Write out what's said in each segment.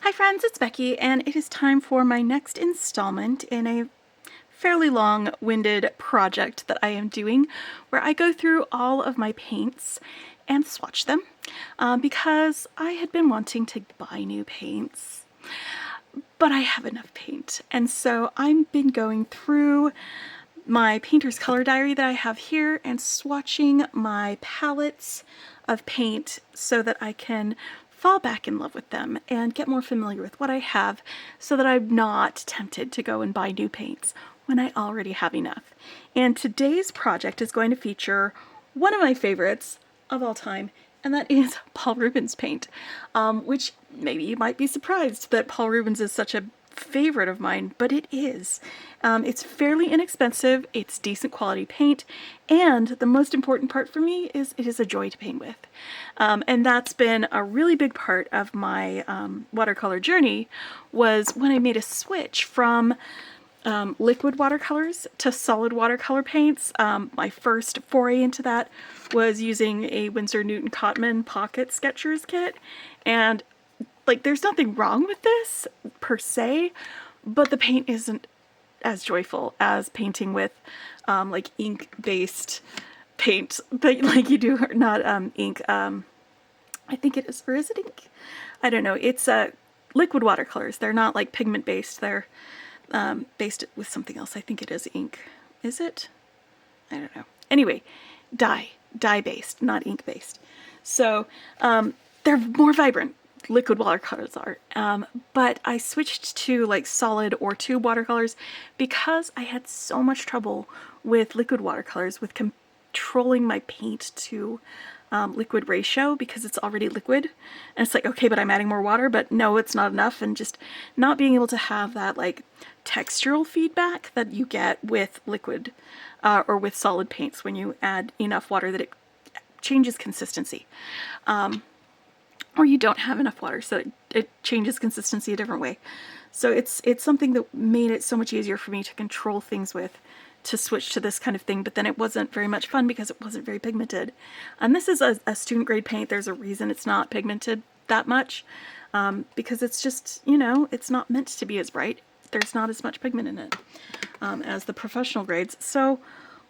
Hi friends, it's Becky, and it is time for my next installment in a fairly long-winded project that I am doing where I go through all of my paints and swatch them because I had been wanting to buy new paints, but I have enough paint. And so I've been going through my painter's color diary that I have here and swatching my palettes of paint so that I can fall back in love with them and get more familiar with what I have so that I'm not tempted to go and buy new paints when I already have enough. And today's project is going to feature one of my favorites of all time, and that is Paul Rubens paint, which maybe you might be surprised that Paul Rubens is such a favorite of mine, but it is. It's fairly inexpensive, it's decent quality paint, and the most important part for me is it is a joy to paint with. And that's been a really big part of my watercolor journey, was when I made a switch from liquid watercolors to solid watercolor paints. My first foray into that was using a Winsor Newton Cotman Pocket Sketchers kit, and like, there's nothing wrong with this per se, but the paint isn't as joyful as painting with like ink-based paint, but like you do, not ink, I think it is, or is it ink? I don't know. It's liquid watercolors. They're not like pigment based. They're based with something else. I think it is ink. Is it? I don't know. Anyway, dye based, not ink based. So they're more vibrant. Liquid watercolors are, but I switched to like solid or tube watercolors because I had so much trouble with liquid watercolors with controlling my paint to liquid ratio because it's already liquid, and it's like, okay, but I'm adding more water, but no, it's not enough, and just not being able to have that like textural feedback that you get with liquid or with solid paints when you add enough water that it changes consistency. Or you don't have enough water, so it changes consistency a different way. So it's something that made it so much easier for me to control things with, to switch to this kind of thing, but then it wasn't very much fun because it wasn't very pigmented. And this is a student grade paint. There's a reason it's not pigmented that much, because it's just, you know, it's not meant to be as bright. There's not as much pigment in it as the professional grades. So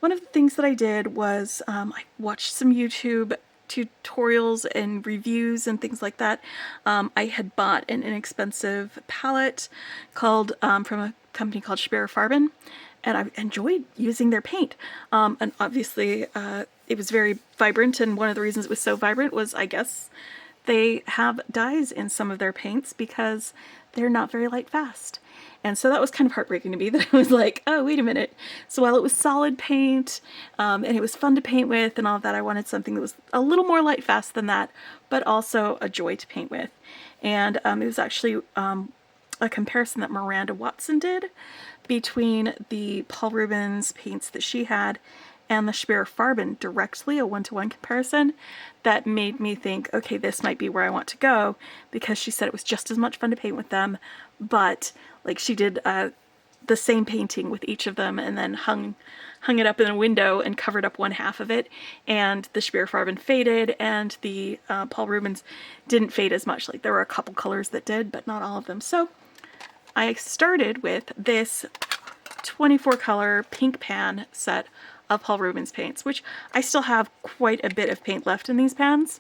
one of the things that I did was I watched some YouTube tutorials and reviews and things like that. I had bought an inexpensive palette called from a company called Farben, and I enjoyed using their paint. And obviously it was very vibrant, and one of the reasons it was so vibrant was, I guess, they have dyes in some of their paints because they're not very light fast. And so that was kind of heartbreaking to me that I was like, oh, wait a minute. So while it was solid paint and it was fun to paint with and all of that, I wanted something that was a little more light fast than that, but also a joy to paint with. And it was actually a comparison that Miranda Watson did between the Paul Rubens paints that she had and the Farben directly, a one-to-one comparison that made me think, okay, this might be where I want to go, because she said it was just as much fun to paint with them, but like she did the same painting with each of them and then hung it up in a window and covered up one half of it, and the Farben faded and the Paul Rubens didn't fade as much. Like, there were a couple colors that did, but not all of them. So I started with this 24 color pink pan set of Paul Rubens paints, which I still have quite a bit of paint left in these pans.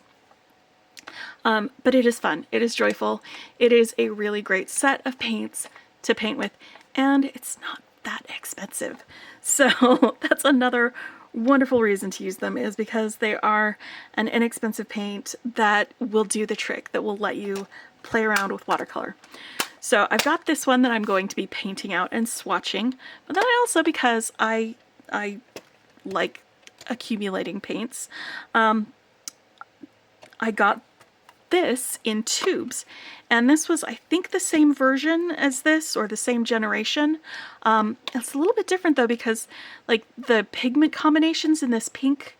But it is fun, it is joyful, it is a really great set of paints to paint with, and it's not that expensive. So that's another wonderful reason to use them, is because they are an inexpensive paint that will do the trick, that will let you play around with watercolor. So I've got this one that I'm going to be painting out and swatching, but then I also, because I like accumulating paints, I got this in tubes, and this was, I think, the same version as this, or the same generation. It's a little bit different though, because like the pigment combinations in this pink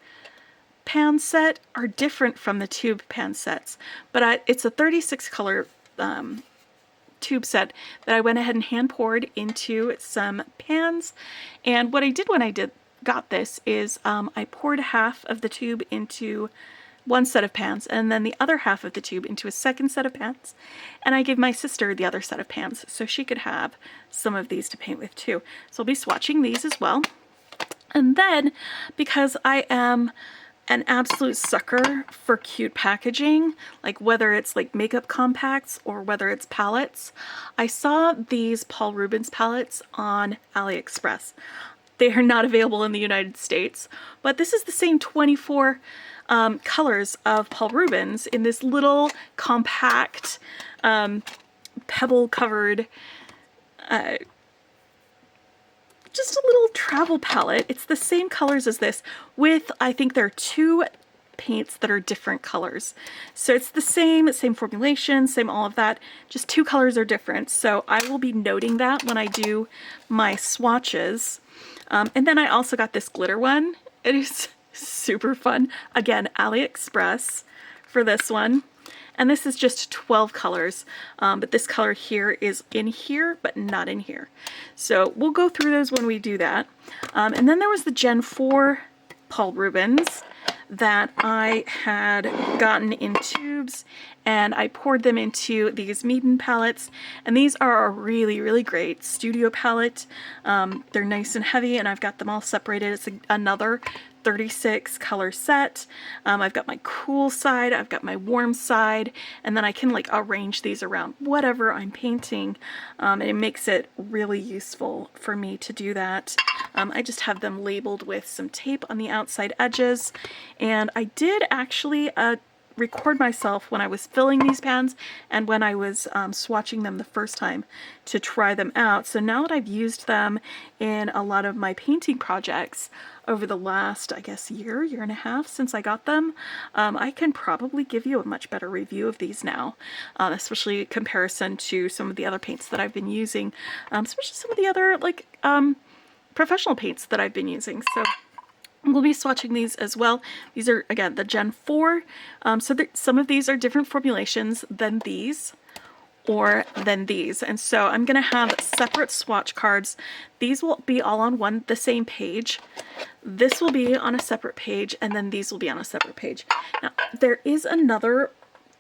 pan set are different from the tube pan sets, but it's a 36 color tube set that I went ahead and hand poured into some pans. And what I did when I got this is I poured half of the tube into one set of pans, and then the other half of the tube into a second set of pans. And I gave my sister the other set of pans so she could have some of these to paint with too. So I'll be swatching these as well. And then, because I am an absolute sucker for cute packaging, like whether it's like makeup compacts or whether it's palettes, I saw these Paul Rubens palettes on AliExpress. They are not available in the United States, but this is the same 24 colors of Paul Rubens in this little compact pebble covered just a little travel palette. It's the same colors as this with, I think there are 2 paints that are different colors. So it's the same formulation, same all of that, just 2 colors are different. So I will be noting that when I do my swatches. And then I also got this glitter one. It is super fun. Again, AliExpress for this one. And this is just 12 colors, but this color here is in here, but not in here. So we'll go through those when we do that. And then there was the Gen 4 Paul Rubens that I had gotten in tubes, and I poured them into these Meeden palettes. And these are a really, really great studio palette. They're nice and heavy, and I've got them all separated. It's another 36 color set. I've got my cool side, I've got my warm side, and then I can like arrange these around whatever I'm painting, and it makes it really useful for me to do that. I just have them labeled with some tape on the outside edges, and I did actually record myself when I was filling these pans and when I was swatching them the first time to try them out. So now that I've used them in a lot of my painting projects over the last, I guess, year and a half since I got them, I can probably give you a much better review of these now, especially in comparison to some of the other paints that I've been using, especially some of the other like professional paints that I've been using. So we'll be swatching these as well. These are, again, the Gen 4. So some of these are different formulations than these or than these. And so I'm going to have separate swatch cards. These will be all on the same page. This will be on a separate page, and then these will be on a separate page. Now, there is another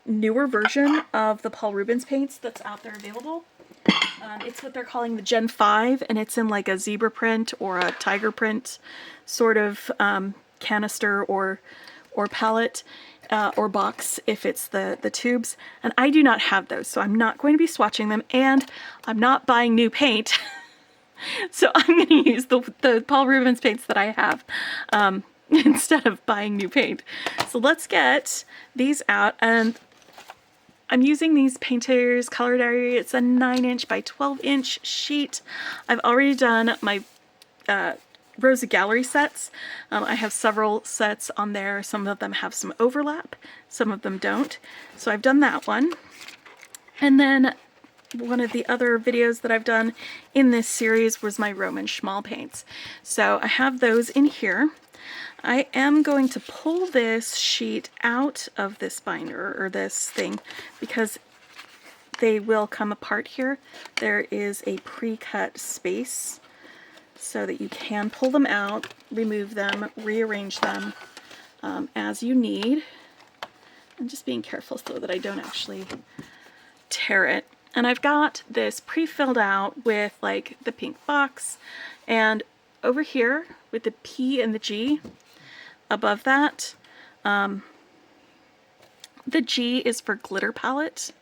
newer version of the Paul Rubens paints that's out there available. It's what they're calling the Gen 5, and it's in like a zebra print or a tiger print sort of canister or palette or box if it's the tubes. And I do not have those, so I'm not going to be swatching them, and I'm not buying new paint. So I'm going to use the Paul Rubens paints that I have instead of buying new paint. So let's get these out, and I'm using these Painter's Color Diary. It's a 9" by 12" sheet. I've already done my Rosa Gallery sets. I have several sets on there. Some of them have some overlap, some of them don't. So I've done that one. And then one of the other videos that I've done in this series was my Roman Schmal paints. So I have those in here. I am going to pull this sheet out of this binder, or this thing, because they will come apart here. There is a pre-cut space so that you can pull them out, remove them, rearrange them as you need. I'm just being careful so that I don't actually tear it. And I've got this pre-filled out with like the pink box, and over here with the P and the G above that, the G is for glitter palette.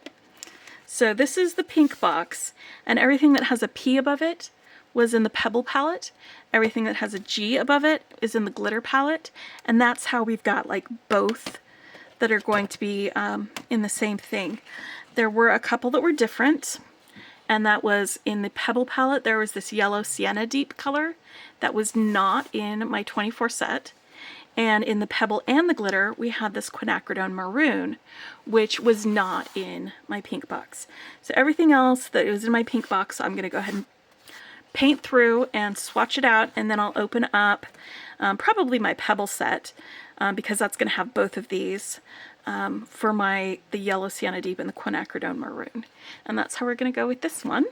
So this is the pink box, and everything that has a P above it was in the pebble palette. Everything that has a G above it is in the glitter palette, and that's how we've got like both that are going to be in the same thing. There were a couple that were different, and that was in the pebble palette. There was this yellow sienna deep color that was not in my 24 set. And in the pebble and the glitter, we had this quinacridone maroon, which was not in my pink box. So everything else that was in my pink box, I'm going to go ahead and paint through and swatch it out, and then I'll open up probably my pebble set, because that's going to have both of these for the yellow sienna deep and the quinacridone maroon. And that's how we're going to go with this one.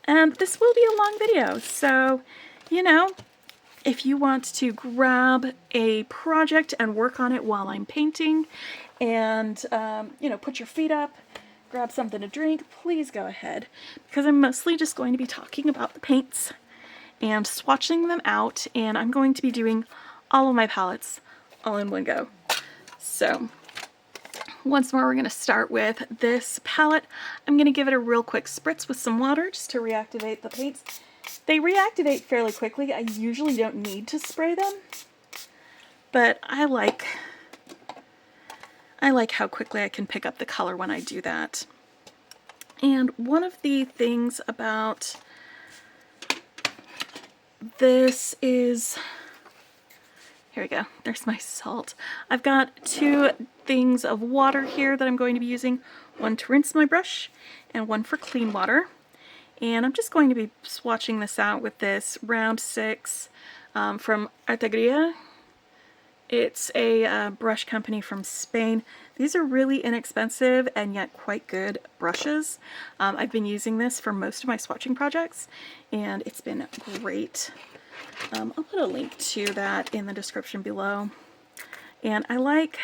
And this will be a long video, so, you know, if you want to grab a project and work on it while I'm painting and, you know, put your feet up, grab something to drink, please go ahead, because I'm mostly just going to be talking about the paints and swatching them out, and I'm going to be doing all of my palettes all in one go. So once more, we're going to start with this palette. I'm going to give it a real quick spritz with some water just to reactivate the paints. They reactivate fairly quickly. I usually don't need to spray them, but I like how quickly I can pick up the color when I do that. And one of the things about this is, here we go, there's my salt. I've got 2 things of water here that I'm going to be using, one to rinse my brush and one for clean water. And I'm just going to be swatching this out with this round 6 from Addendum. It's a brush company from Spain. These are really inexpensive and yet quite good brushes. I've been using this for most of my swatching projects, and it's been great. I'll put a link to that in the description below. And I like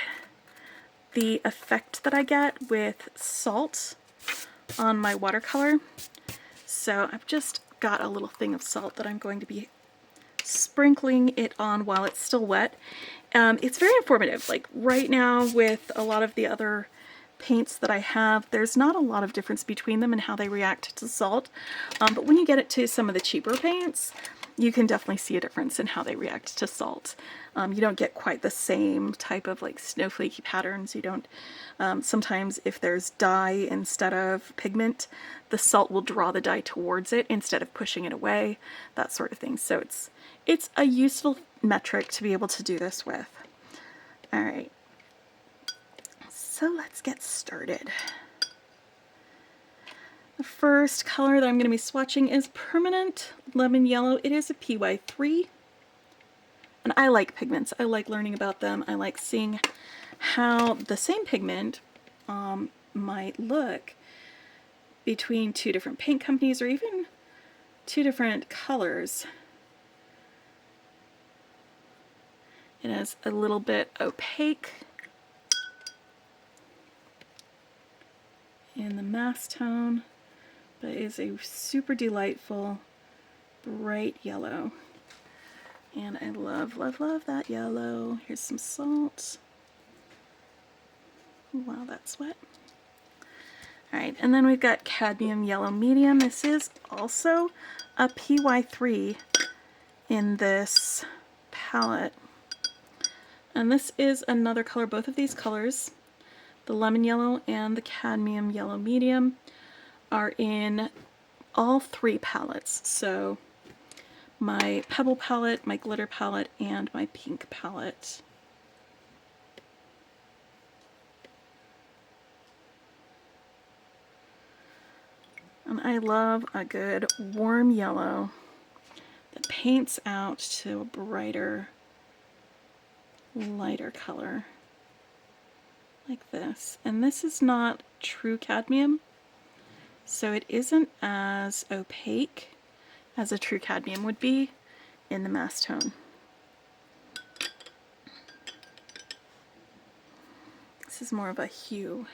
the effect that I get with salt on my watercolor. So I've just got a little thing of salt that I'm going to be sprinkling it on while it's still wet. It's very informative. Like right now with a lot of the other paints that I have, there's not a lot of difference between them and how they react to salt. But when you get it to some of the cheaper paints, you can definitely see a difference in how they react to salt. You don't get quite the same type of like snowflakey patterns. You don't, sometimes if there's dye instead of pigment, the salt will draw the dye towards it instead of pushing it away, that sort of thing. So it's a useful metric to be able to do this with. All right, so let's get started. The first color that I'm going to be swatching is Permanent Lemon Yellow. It is a PY3. And I like pigments. I like learning about them. I like seeing how the same pigment might look between 2 different paint companies or even 2 different colors. It is a little bit opaque in the mass tone, but it is a super delightful bright yellow. And I love, love, love that yellow. Here's some salt. Wow, that's wet. Alright, and then we've got Cadmium Yellow Medium. This is also a PY3 in this palette. And this is another color. Both of these colors, the Lemon Yellow and the Cadmium Yellow Medium, are in all 3 palettes. So my Pebble palette, my Glitter palette, and my Pink palette. And I love a good warm yellow that paints out to a brighter, lighter color like this. And this is not true cadmium, so it isn't as opaque as a true cadmium would be in the mass tone. This is more of a hue.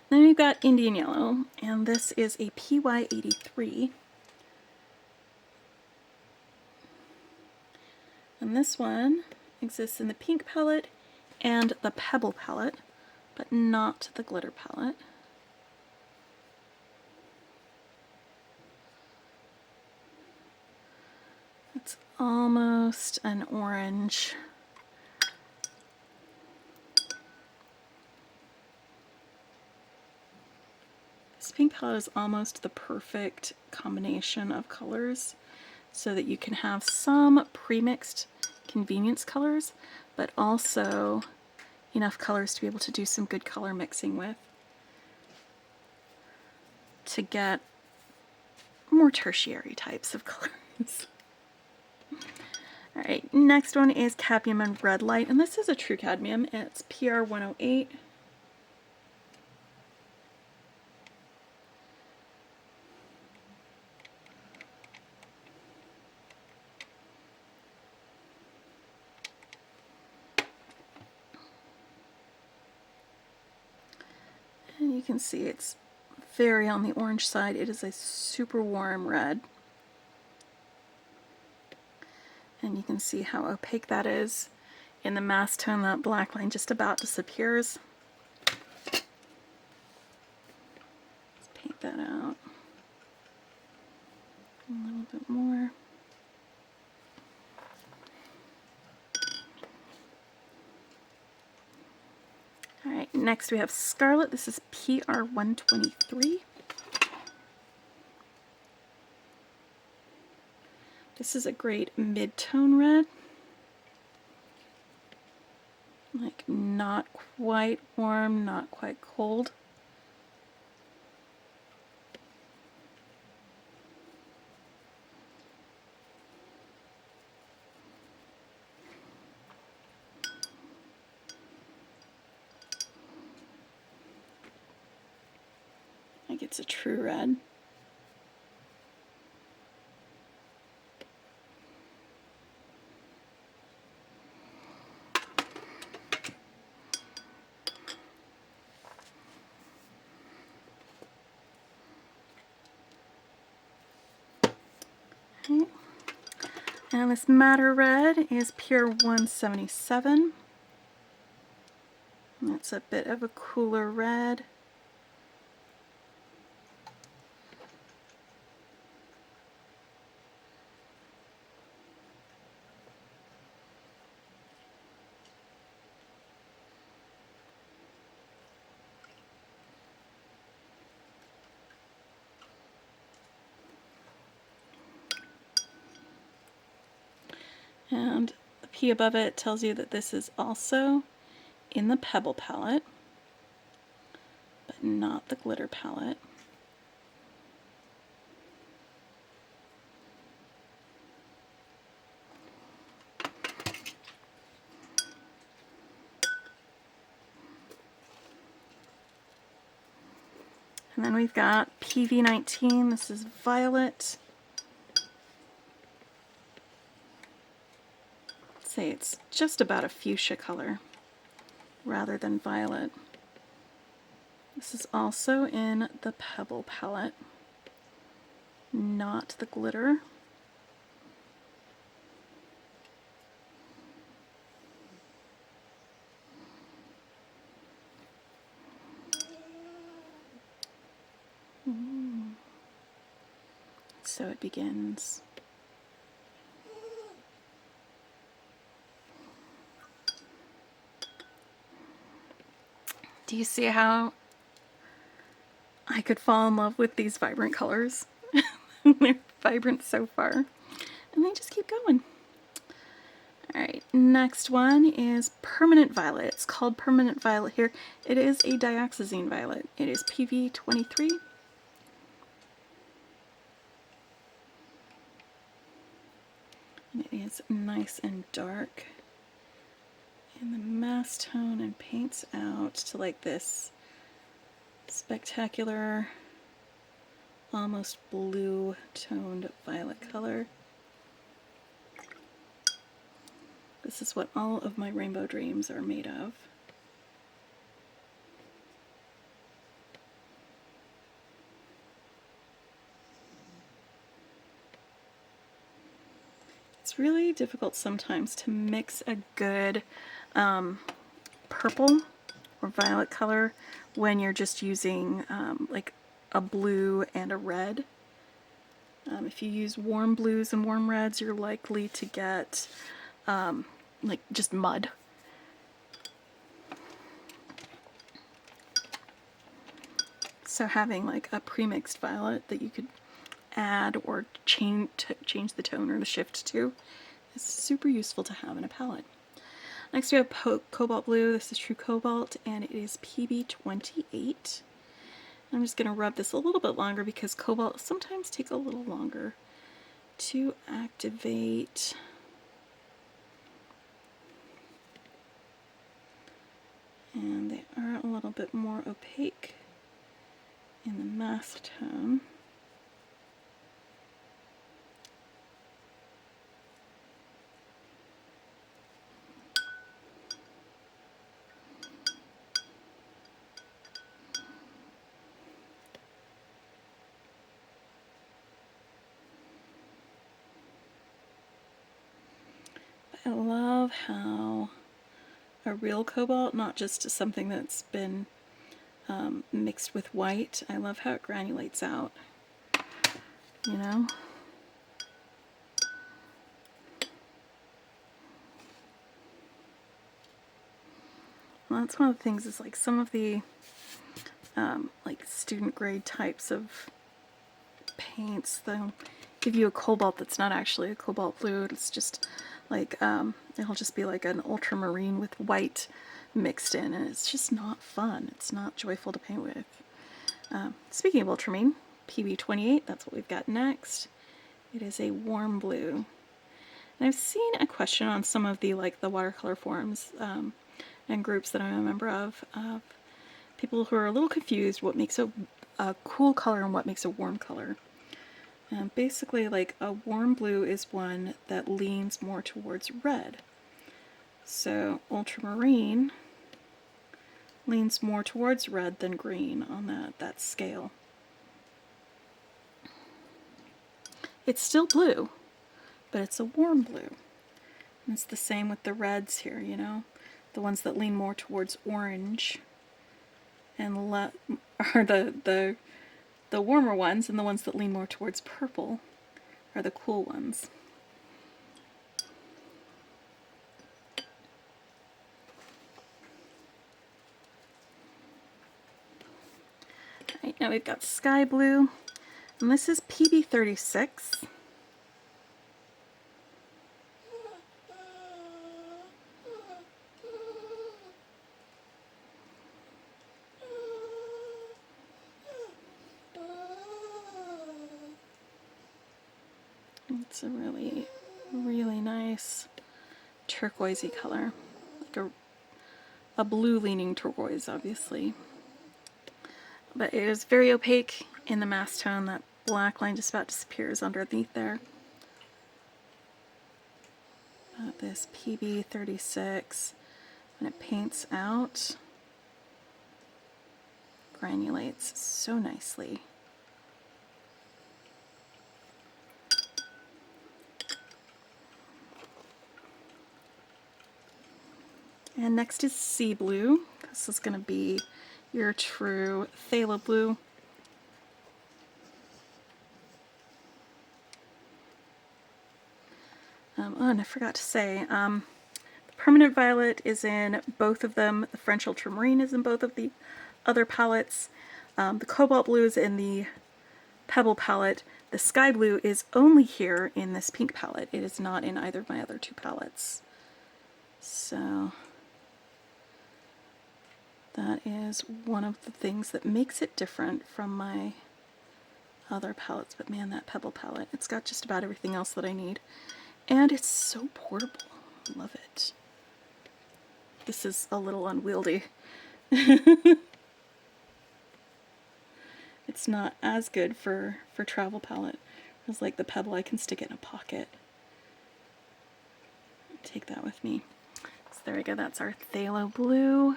Then we've got Indian Yellow, and this is a PY83. And this one exists in the Pink palette and the Pebble palette, but not the Glitter palette. It's almost an orange. This pink palette is almost the perfect combination of colors so that you can have some pre-mixed convenience colors, but also enough colors to be able to do some good color mixing with to get more tertiary types of colors. Alright, next one is Cadmium and Red Light, and this is a true cadmium. It's PR108. You can see it's very on the orange side. It is a super warm red. And you can see how opaque that is. In the mass tone, that black line just about disappears. Let's paint that out a little bit more. All right, next we have Scarlet. This is PR123. This is a great mid-tone red. Like not quite warm, not quite cold. Like it's a true red. Okay. And this Madder Red is Pure 177. It's a bit of a cooler red. And the P above it tells you that this is also in the Pebble palette, but not the glitter palette. And then we've got PV19. This is Violet. I'd say it's just about a fuchsia color rather than violet. This is also in the Pebble palette, not the glitter. So it begins. Do you see how I could fall in love with these vibrant colors? They're vibrant so far, and they just keep going. Alright, next one is Permanent Violet. It's called Permanent Violet here. It is a dioxazine violet. It is PV23. And it is nice and dark in the mass tone and paints out to like this spectacular, almost blue toned violet color. This is what all of my rainbow dreams are made of. It's really difficult sometimes to mix a good purple or violet color when you're just using like a blue and a red. If you use warm blues and warm reds, you're likely to get like just mud. So having like a pre-mixed violet that you could add or change the tone or the shift to is super useful to have in a palette. Next we have Cobalt Blue. This is True Cobalt and it is PB28. I'm just going to rub this a little bit longer because cobalt sometimes takes a little longer to activate. And they are a little bit more opaque in the mask tone. I love how a real cobalt, not just something that's been mixed with white, I love how it granulates out, you know? Well, that's one of the things is like some of the like student grade types of paints, they'll give you a cobalt that's not actually a cobalt blue. It's just like it'll just be like an ultramarine with white mixed in, and it's just not fun. It's not joyful to paint with. Speaking of ultramarine, PB28, that's what we've got next. It is a warm blue. And I've seen a question on some of the watercolor forums and groups that I'm a member of people who are a little confused what makes a cool color and what makes a warm color. And basically, like, a warm blue is one that leans more towards red. So ultramarine leans more towards red than green on that scale. It's still blue, but it's a warm blue. And it's the same with the reds here, you know? The ones that lean more towards orange and are the warmer ones, and the ones that lean more towards purple are the cool ones. Alright, now we've got sky blue, and this is PB36. It's a really, really nice turquoisey color, like a blue-leaning turquoise, obviously. But it is very opaque in the mass tone. That black line just about disappears underneath there. This PB36, when it paints out, granulates so nicely. And next is sea blue. This is going to be your true phthalo blue. Oh, and I forgot to say, the permanent violet is in both of them. The French ultramarine is in both of the other palettes. The cobalt blue is in the pebble palette. The sky blue is only here in this pink palette. It is not in either of my other two palettes. So that is one of the things that makes it different from my other palettes. But man, that pebble palette, it's got just about everything else that I need. And it's so portable. I love it. This is a little unwieldy. It's not as good for travel palette. It's like the pebble, I can stick it in a pocket. Take that with me. So there we go, that's our phthalo blue.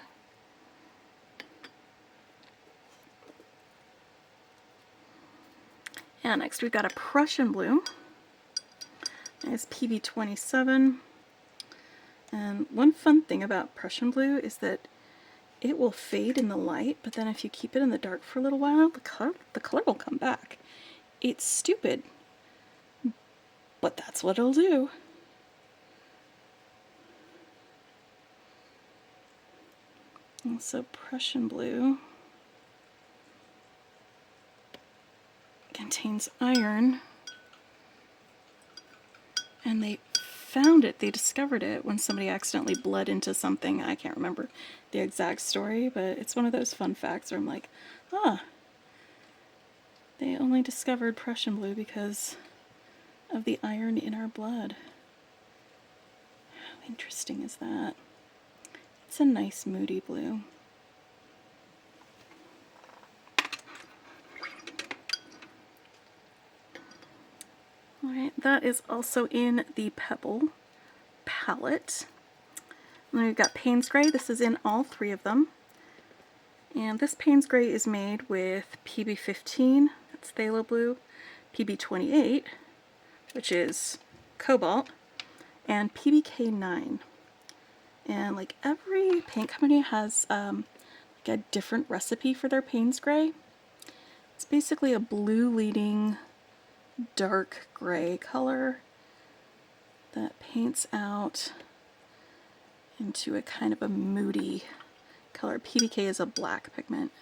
And next we've got a Prussian blue. It's PB27. And one fun thing about Prussian blue is that it will fade in the light, but then if you keep it in the dark for a little while, the color will come back. It's stupid, but that's what it'll do. And so Prussian blue contains iron, and they discovered it when somebody accidentally bled into something. I can't remember the exact story, but it's one of those fun facts where I'm like, they only discovered Prussian blue because of the iron in our blood. How interesting is that? It's a nice moody blue. Alright, that is also in the Pebble palette. And then we've got Payne's Gray. This is in all three of them. And this Payne's Gray is made with PB15, that's phthalo blue, PB28, which is cobalt, and PBK9. And like every paint company has like a different recipe for their Payne's gray. It's basically a blue leading dark gray color that paints out into a kind of a moody color. PBK is a black pigment.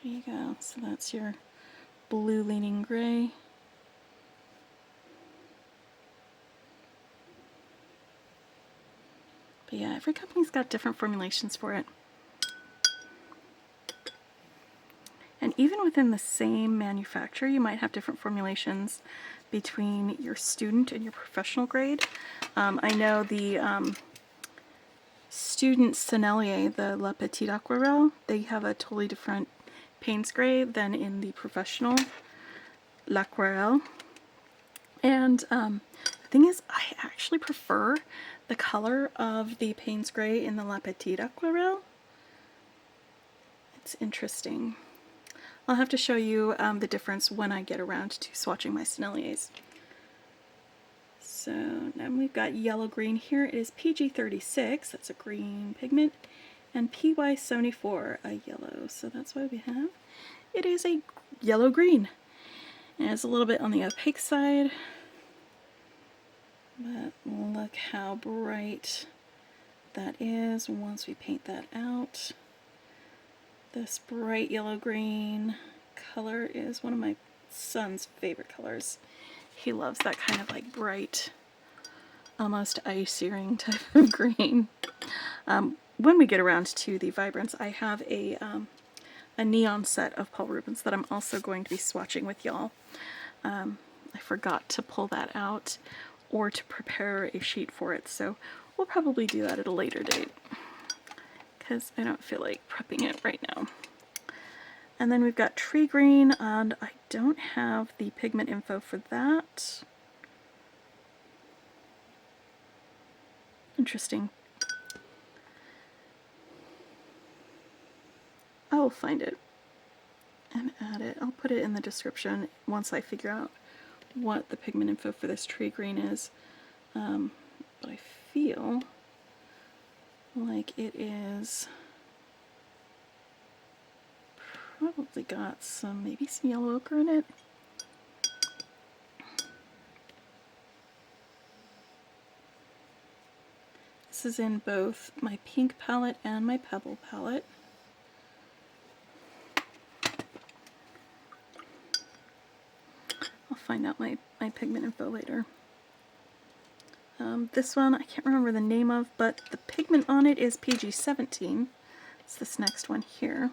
There you go. So that's your blue leaning gray. But yeah, every company's got different formulations for it. And even within the same manufacturer, you might have different formulations between your student and your professional grade. I know the student Sennelier, the La Petite Aquarelle, they have a totally different Payne's gray than in the professional L'Aquarelle. And the thing is, I actually prefer the color of the Payne's gray in the La Petite Aquarelle. It's interesting. I'll have to show you the difference when I get around to swatching my Senneliers. So now we've got yellow-green here. It is PG36, that's a green pigment, and PY74, a yellow. So that's why we have, it is a yellow-green. And it's a little bit on the opaque side, but look how bright that is once we paint that out. This bright yellow-green color is one of my son's favorite colors. He loves that kind of like bright, almost eye-searing type of green. When we get around to the vibrance, I have a neon set of Paul Rubens that I'm also going to be swatching with y'all. I forgot to pull that out or to prepare a sheet for it, so we'll probably do that at a later date, because I don't feel like prepping it right now. And then we've got tree green, and I don't have the pigment info for that. Interesting. I'll find it and add it. I'll put it in the description once I figure out what the pigment info for this tree green is. But I feel like it is probably got some, maybe some yellow ochre in it. This is in both my pink palette and my pebble palette. I'll find out my pigment info later. This one I can't remember the name of, but the pigment on it is PG17. It's this next one here.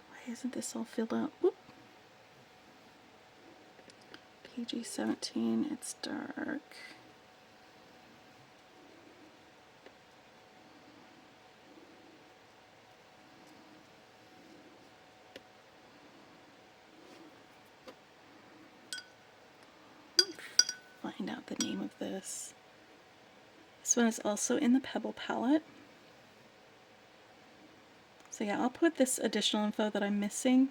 Why isn't this all filled out? Whoop. PG17, it's dark. Find out the name of this. This one is also in the Pebble palette. So yeah, I'll put this additional info that I'm missing,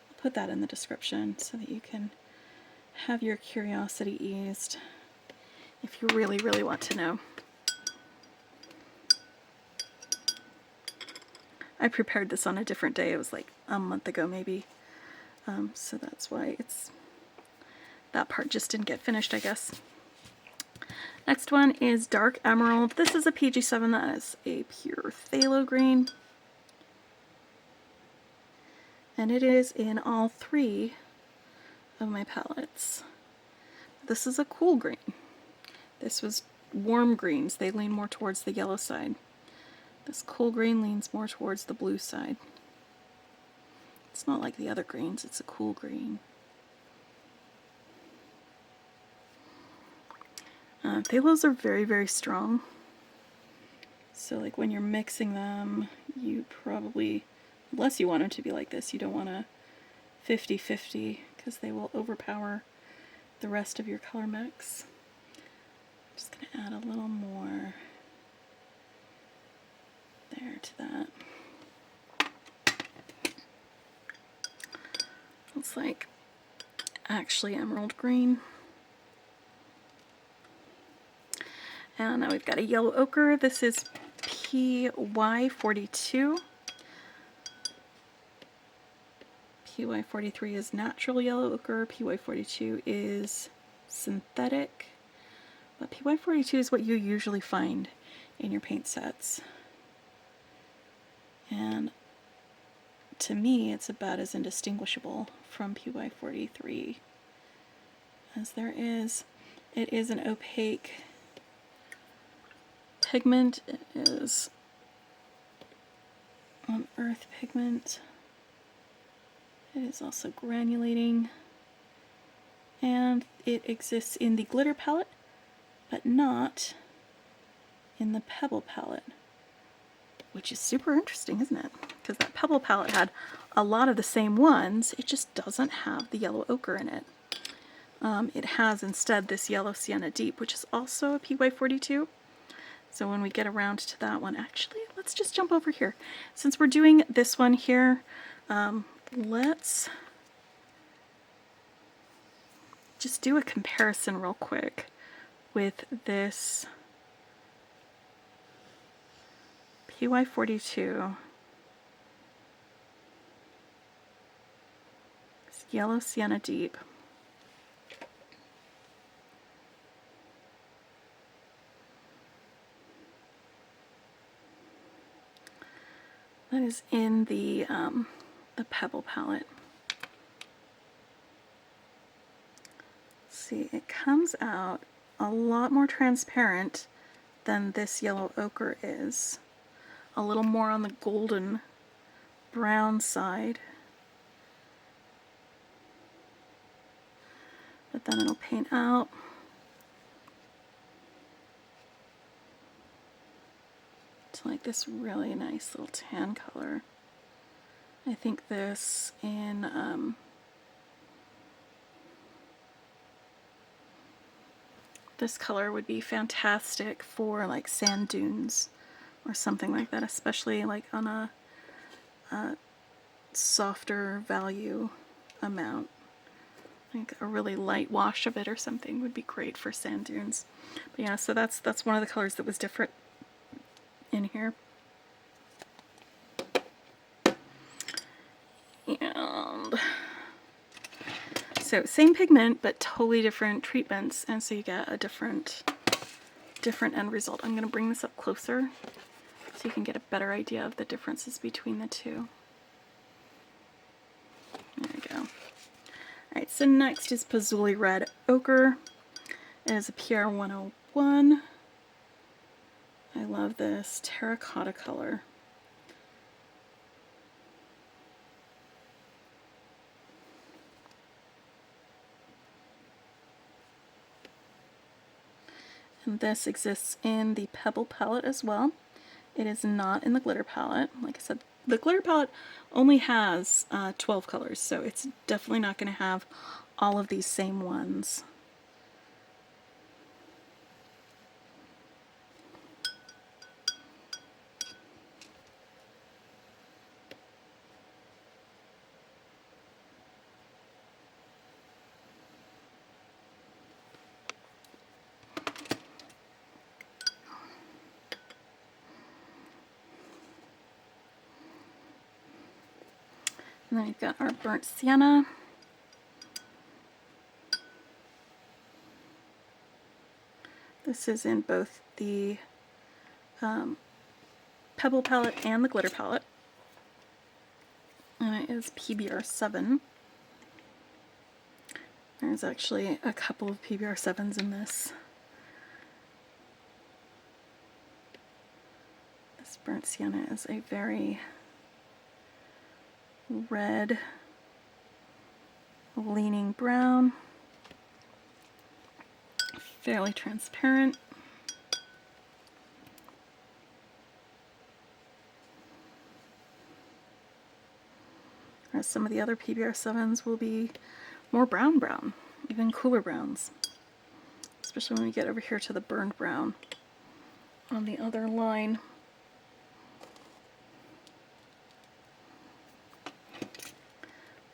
I'll put that in the description so that you can have your curiosity eased if you really, really want to know. I prepared this on a different day. It was like a month ago maybe. So that's why that part just didn't get finished, I guess. Next one is Dark Emerald. This is a PG7 that is a pure phthalo green. And it is in all three of my palettes. This is a cool green. This was warm greens. They lean more towards the yellow side. This cool green leans more towards the blue side. It's not like the other greens, it's a cool green. Phthalos are very, very strong. So like when you're mixing them, you probably, unless you want them to be like this, you don't want a 50-50 because they will overpower the rest of your color mix. I'm just going to add a little more there to that. It's like actually emerald green. And now we've got a yellow ochre. This is PY42. PY43 is natural yellow ochre. PY42 is synthetic. But PY42 is what you usually find in your paint sets. And to me, it's about as indistinguishable from PY43 as there is. It is an opaque pigment. It is an earth pigment. It is also granulating, and it exists in the glitter palette, but not in the pebble palette, which is super interesting, isn't it? Because that pebble palette had a lot of the same ones, it just doesn't have the yellow ochre in it. It has instead this yellow sienna deep, which is also a PY42. So when we get around to that one, actually, let's just jump over here. Since we're doing this one here, let's just do a comparison real quick with this PY42, this yellow sienna deep. That is in the pebble palette. See, it comes out a lot more transparent than this yellow ochre is. A little more on the golden brown side. But then it'll paint out. It's like this really nice little tan color. I think this in this color would be fantastic for like sand dunes or something like that, especially like on a softer value amount. Like a really light wash of it or something would be great for sand dunes. But yeah, so that's one of the colors that was different in here. And so same pigment, but totally different treatments, and so you get a different end result. I'm going to bring this up closer so you can get a better idea of the differences between the two. There we go. Alright, so next is Patchouli Red Ochre. It is a PR101. I love this terracotta color. And this exists in the Pebble palette as well. It is not in the glitter palette. Like I said, the glitter palette only has 12 colors, so it's definitely not going to have all of these same ones. And then we've got our burnt sienna. This is in both the Pebble palette and the glitter palette. And it is PBR7. There's actually a couple of PBR7s in this. This burnt sienna is a very red, leaning brown, fairly transparent. Whereas some of the other PBR7s will be more brown, even cooler browns, especially when we get over here to the burned brown on the other line.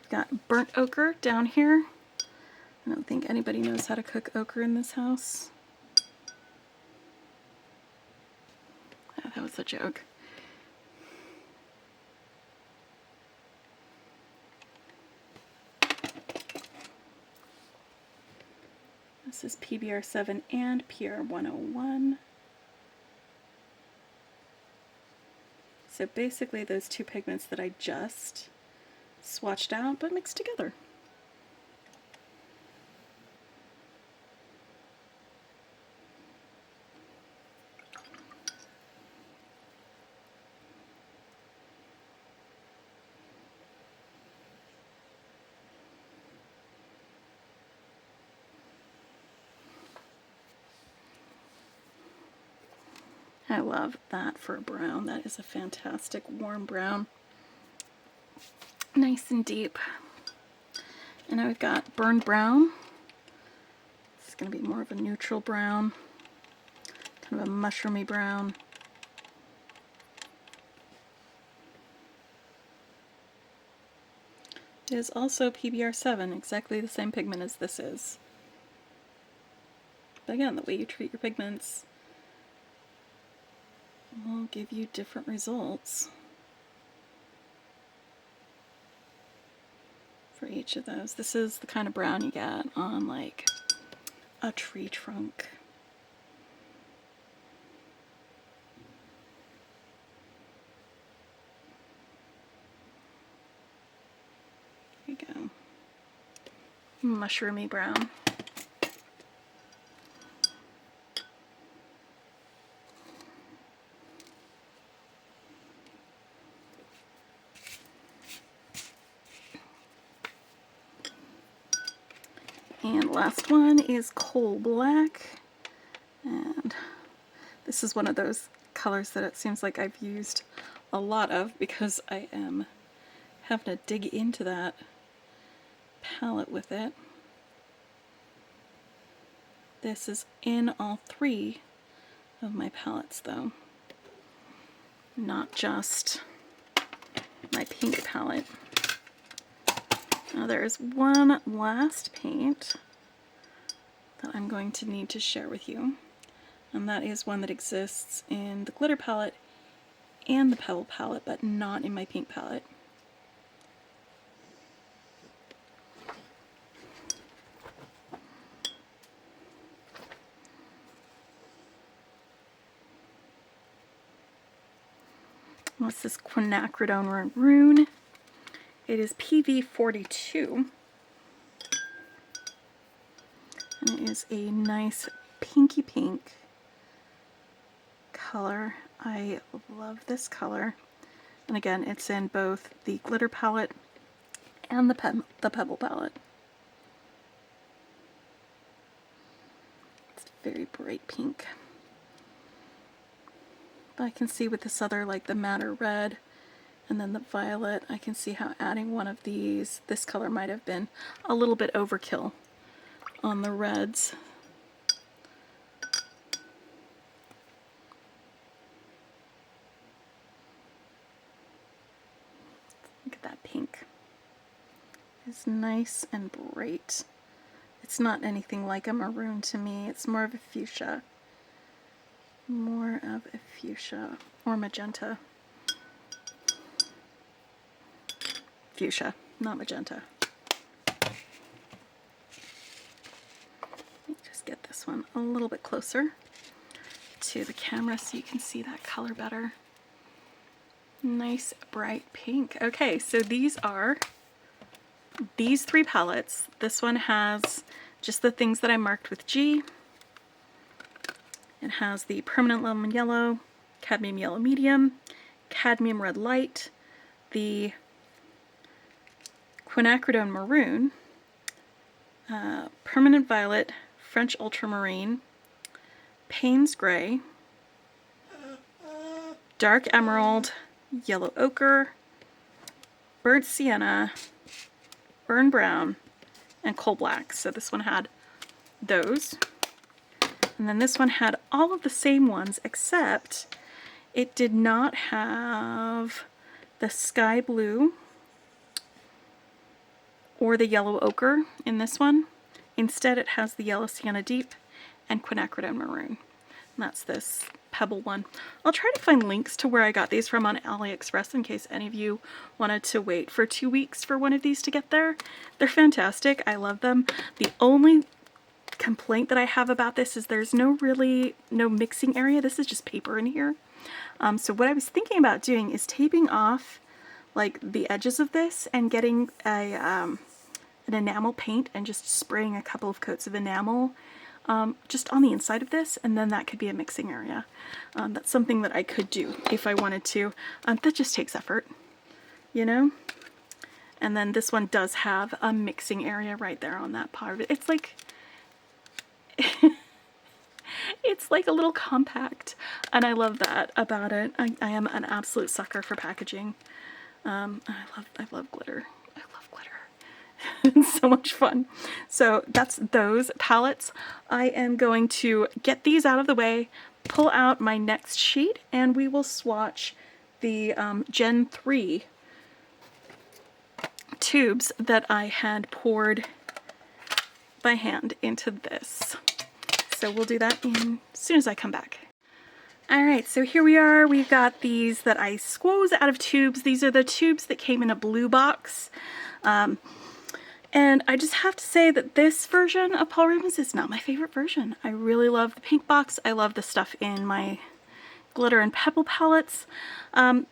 We've got burnt ochre down here. I don't think anybody knows how to cook ochre in this house. Oh, that was a joke. This is PBR7 and PR101. So basically those two pigments that I just swatched out but mixed together. I love that for a brown. That is a fantastic warm brown. Nice and deep. And now we've got burned brown. It's going to be more of a neutral brown, kind of a mushroomy brown. It is also PBR7, exactly the same pigment as this is. But again, the way you treat your pigments will give you different results for each of those. This is the kind of brown you get on like a tree trunk. There you go. Mushroomy brown. And last one is coal black, and this is one of those colors that it seems like I've used a lot of because I am having to dig into that palette with it. This is in all three of my palettes though, not just my pink palette. Now there is one last paint that I'm going to need to share with you, and that is one that exists in the glitter palette and the pebble palette, but not in my pink palette. What's this quinacridone maroon? It is PV42, and it is a nice pinky pink color. I love this color, and again, it's in both the glitter palette and the pebble palette. It's very bright pink, but I can see with this other, like the madder red and then the violet, I can see how adding one of these, this color might have been a little bit overkill on the reds. Look at that pink. It's nice and bright. It's not anything like a maroon to me. It's more of a fuchsia. More of a fuchsia or magenta. Fuchsia, not magenta. Let me just get this one a little bit closer to the camera so you can see that color better. Nice bright pink. Okay, so these are these three palettes. This one has just the things that I marked with G. It has the permanent lemon yellow, cadmium yellow medium, cadmium red light, the quinacridone maroon, permanent violet, French ultramarine, Payne's gray, dark emerald, yellow ochre, burnt sienna, burnt brown, and coal black. So this one had those. And then this one had all of the same ones, except it did not have the sky blue or the yellow ochre in this one. Instead, it has the yellow sienna deep and quinacridone maroon. And that's this pebble one. I'll try to find links to where I got these from on AliExpress in case any of you wanted to wait for 2 weeks for one of these to get there. They're fantastic. I love them. The only complaint that I have about this is there's no mixing area. This is just paper in here. So what I was thinking about doing is taping off like the edges of this and getting an enamel paint and just spraying a couple of coats of enamel just on the inside of this, and then that could be a mixing area. That's something that I could do if I wanted to. That just takes effort, you know? And then this one does have a mixing area right there on that part of it. It's like it's like a little compact, and I love that about it. I am an absolute sucker for packaging. I love glitter. I love glitter. It's so much fun. So that's those palettes. I am going to get these out of the way, pull out my next sheet, and we will swatch the Gen 3 tubes that I had poured by hand into this. So we'll do that as soon as I come back. Alright, so here we are. We've got these that I squoze out of tubes. These are the tubes that came in a blue box. And I just have to say that this version of Paul Rubens is not my favorite version. I really love the pink box. I love the stuff in my glitter and pebble palettes.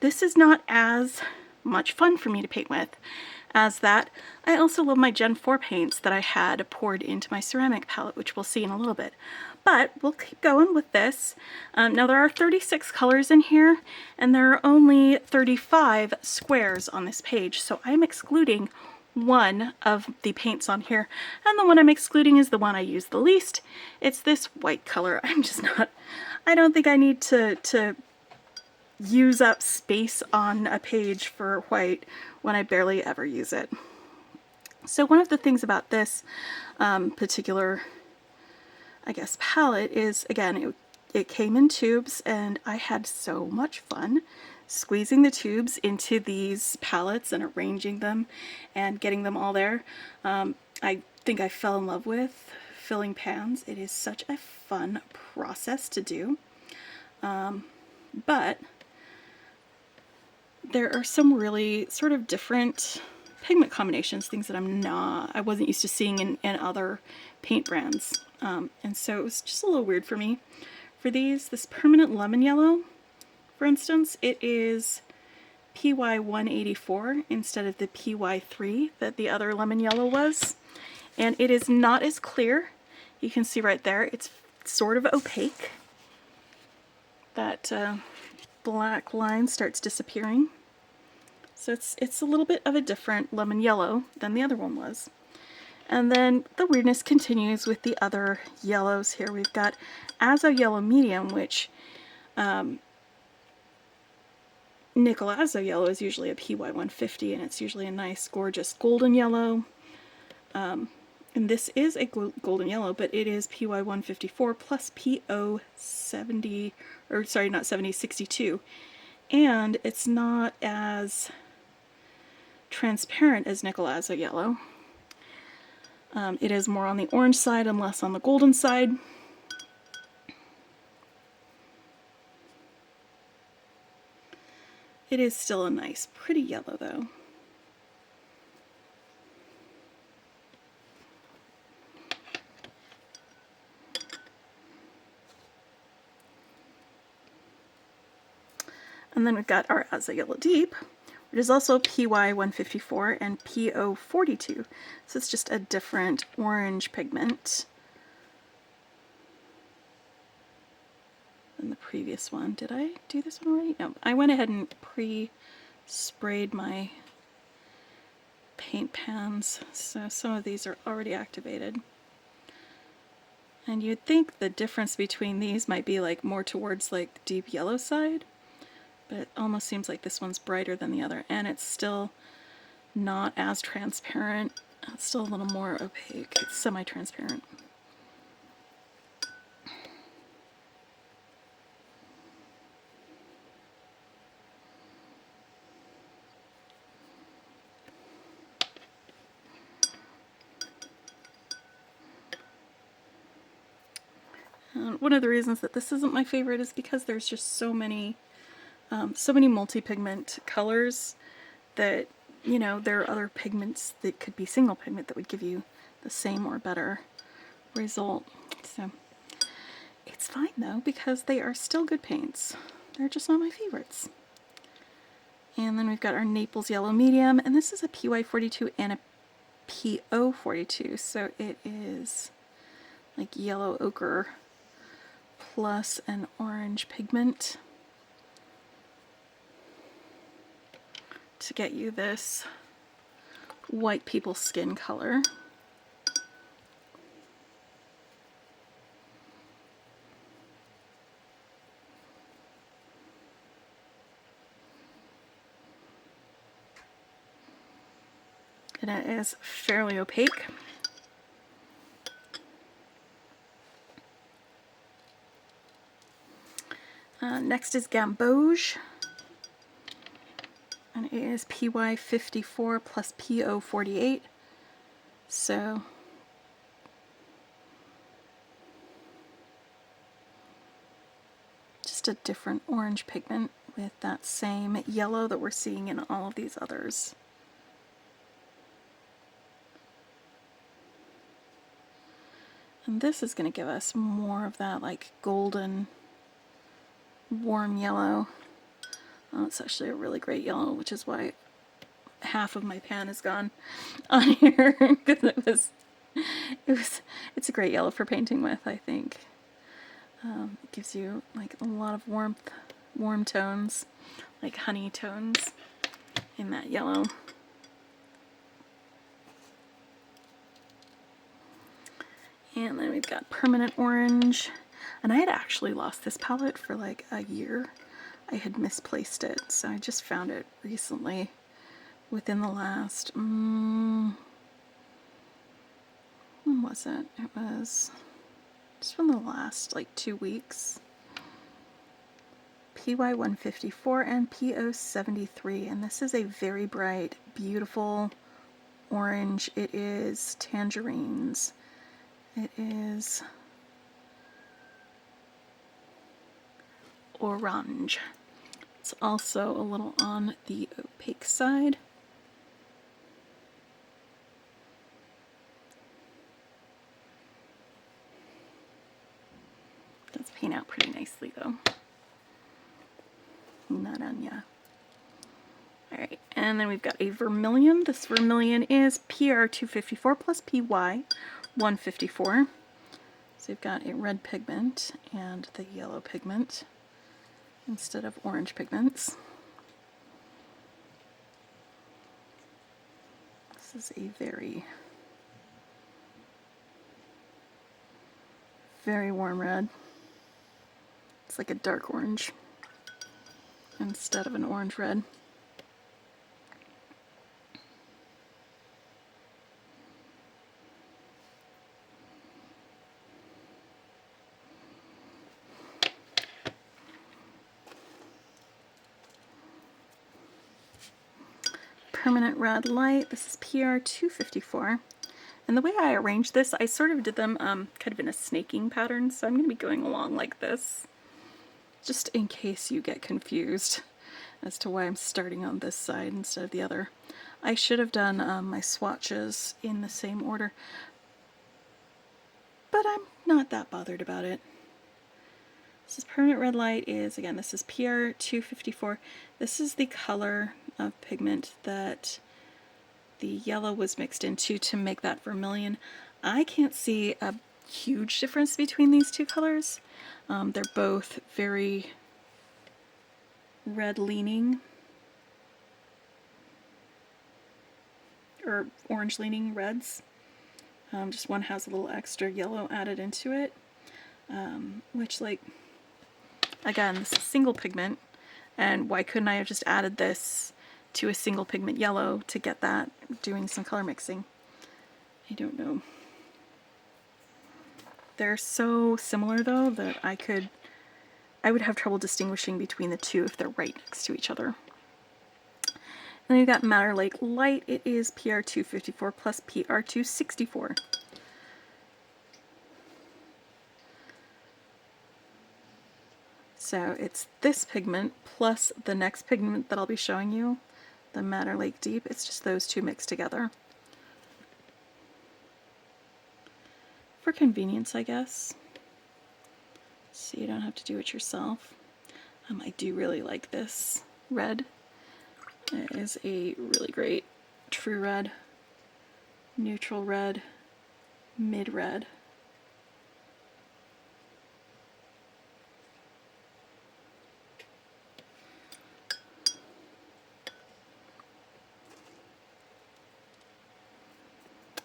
This is not as much fun for me to paint with as that. I also love my Gen 4 paints that I had poured into my ceramic palette, which we'll see in a little bit. But we'll keep going with this. Now there are 36 colors in here, and there are only 35 squares on this page, so I'm excluding one of the paints on here, and the one I'm excluding is the one I use the least. It's this white color. I don't think I need to use up space on a page for white when I barely ever use it. So one of the things about this particular, I guess, palette is, again, it came in tubes, and I had so much fun squeezing the tubes into these palettes and arranging them and getting them all there. I think I fell in love with filling pans. It is such a fun process to do. But there are some really sort of different pigment combinations, things that I wasn't used to seeing in other paint brands. And so it was just a little weird for me. For these, this permanent lemon yellow, for instance, it is PY 184 instead of the PY 3 that the other lemon yellow was. And it is not as clear. You can see right there, it's sort of opaque. That black line starts disappearing. So it's a little bit of a different lemon yellow than the other one was. And then the weirdness continues with the other yellows here. We've got Azo Yellow Medium, which Nickel Azo Yellow is usually a PY 150, and it's usually a nice, gorgeous golden yellow. And this is a golden yellow, but it is PY 154 plus PO 70, or sorry, not 70, 62. And it's not as transparent as Nickel Azo Yellow. It is more on the orange side and less on the golden side. It is still a nice, pretty yellow though. And then we've got our Azo Yellow Deep, which is also PY 154 and PO 42. So it's just a different orange pigment than the previous one. Did I do this one already? No, I went ahead and pre-sprayed my paint pans, so some of these are already activated. And you'd think the difference between these might be like more towards like the deep yellow side, but it almost seems like this one's brighter than the other, and it's still not as transparent. It's still a little more opaque. It's semi-transparent. One of the reasons that this isn't my favorite is because there's just so many multi-pigment colors that, you know, there are other pigments that could be single pigment that would give you the same or better result. So it's fine though, because they are still good paints. They're just not my favorites. And then we've got our Naples Yellow Medium, and this is a PY42 and a PO42, so it is like yellow ochre plus an orange pigment to get you this white people skin color. And it is fairly opaque. Next is Gamboge, and it is PY54 plus PO48. So just a different orange pigment with that same yellow that we're seeing in all of these others. And this is going to give us more of that like golden warm yellow. Oh, it's actually a really great yellow, which is why half of my pan is gone on here, because it's a great yellow for painting with, I think. It gives you like a lot of warmth, warm tones, like honey tones in that yellow. And then we've got Permanent Orange. And I had actually lost this palette for like a year. I had misplaced it, so I just found it recently within the last, when was it? It was just from the last like 2 weeks. PY154 and PO73, and this is a very bright, beautiful orange. It is tangerines. It is orange. It's also a little on the opaque side. Does paint out pretty nicely though. Naranja. Alright, and then we've got a vermilion. This vermilion is PR254 plus PY154. So we've got a red pigment and the yellow pigment instead of orange pigments. This is a very, very warm red. It's like a dark orange instead of an orange red. Permanent Red Light. This is PR254. And the way I arranged this, I sort of did them kind of in a snaking pattern, so I'm going to be going along like this, just in case you get confused as to why I'm starting on this side instead of the other. I should have done my swatches in the same order, but I'm not that bothered about it. This is Permanent Red Light is, again, this is PR254. This is the color of pigment that the yellow was mixed into to make that vermilion. I can't see a huge difference between these two colors. They're both very red leaning, or orange leaning reds. Just one has a little extra yellow added into it, which, like, again, this is single pigment, and why couldn't I have just added this to a single pigment yellow to get that doing some color mixing? I don't know. They're so similar though that I would have trouble distinguishing between the two if they're right next to each other. And then you've got Madder Lake Light. It is PR254 plus PR264. So it's this pigment plus the next pigment that I'll be showing you, the Madder Lake Deep. It's just those two mixed together. For convenience, I guess. So you don't have to do it yourself. I do really like this red. It is a really great true red, neutral red, mid red.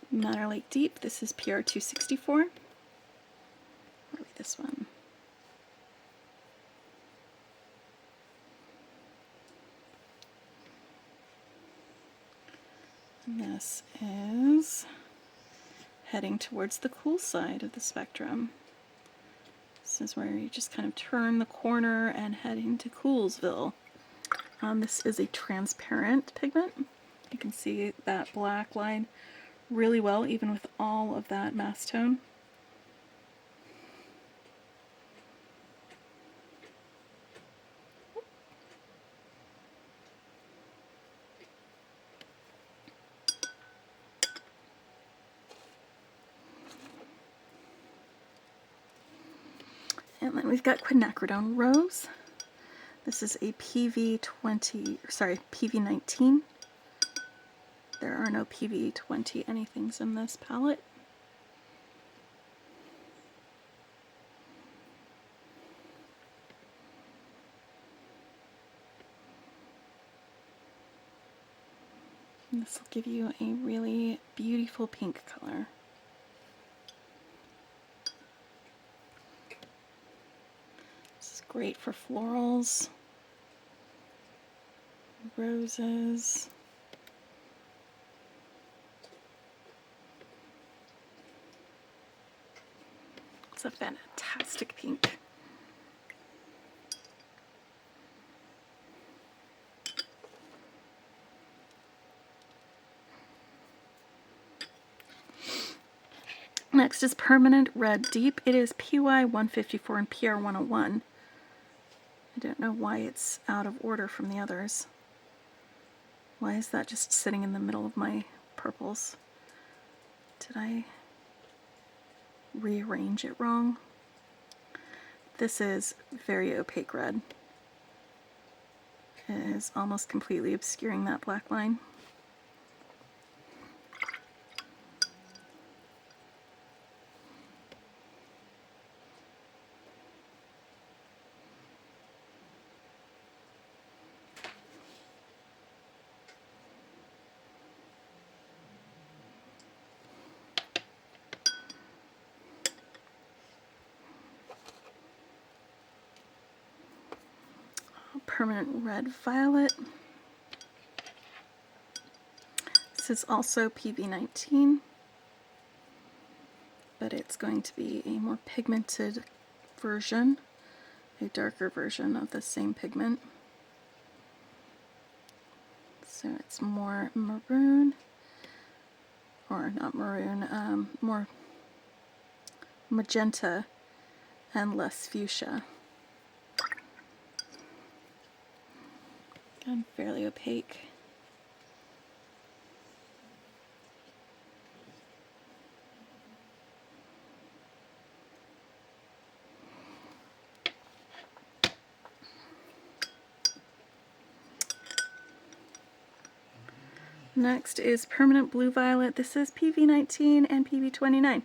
Madder Lake Deep, this is PR 264. Maybe this one. And this is heading towards the cool side of the spectrum. This is where you just kind of turn the corner and head into Coolsville. This is a transparent pigment. You can see that black line really well, even with all of that mass tone. And then we've got quinacridone rose. This is a PV19. There are no PV20 anythings in this palette. And this will give you a really beautiful pink color. This is great for florals, roses. It's a fantastic pink. Next is Permanent Red Deep. It is PY 154 and PR 101. I don't know why it's out of order from the others. Why is that just sitting in the middle of my purples? Did I rearrange it wrong? This is very opaque red. It is almost completely obscuring that black line. Permanent Red Violet. This is also PV19, but it's going to be a more pigmented version, a darker version of the same pigment. So it's more maroon, or not maroon, more magenta and less fuchsia. And fairly opaque. Next is Permanent Blue Violet. This is PV19 and PV29.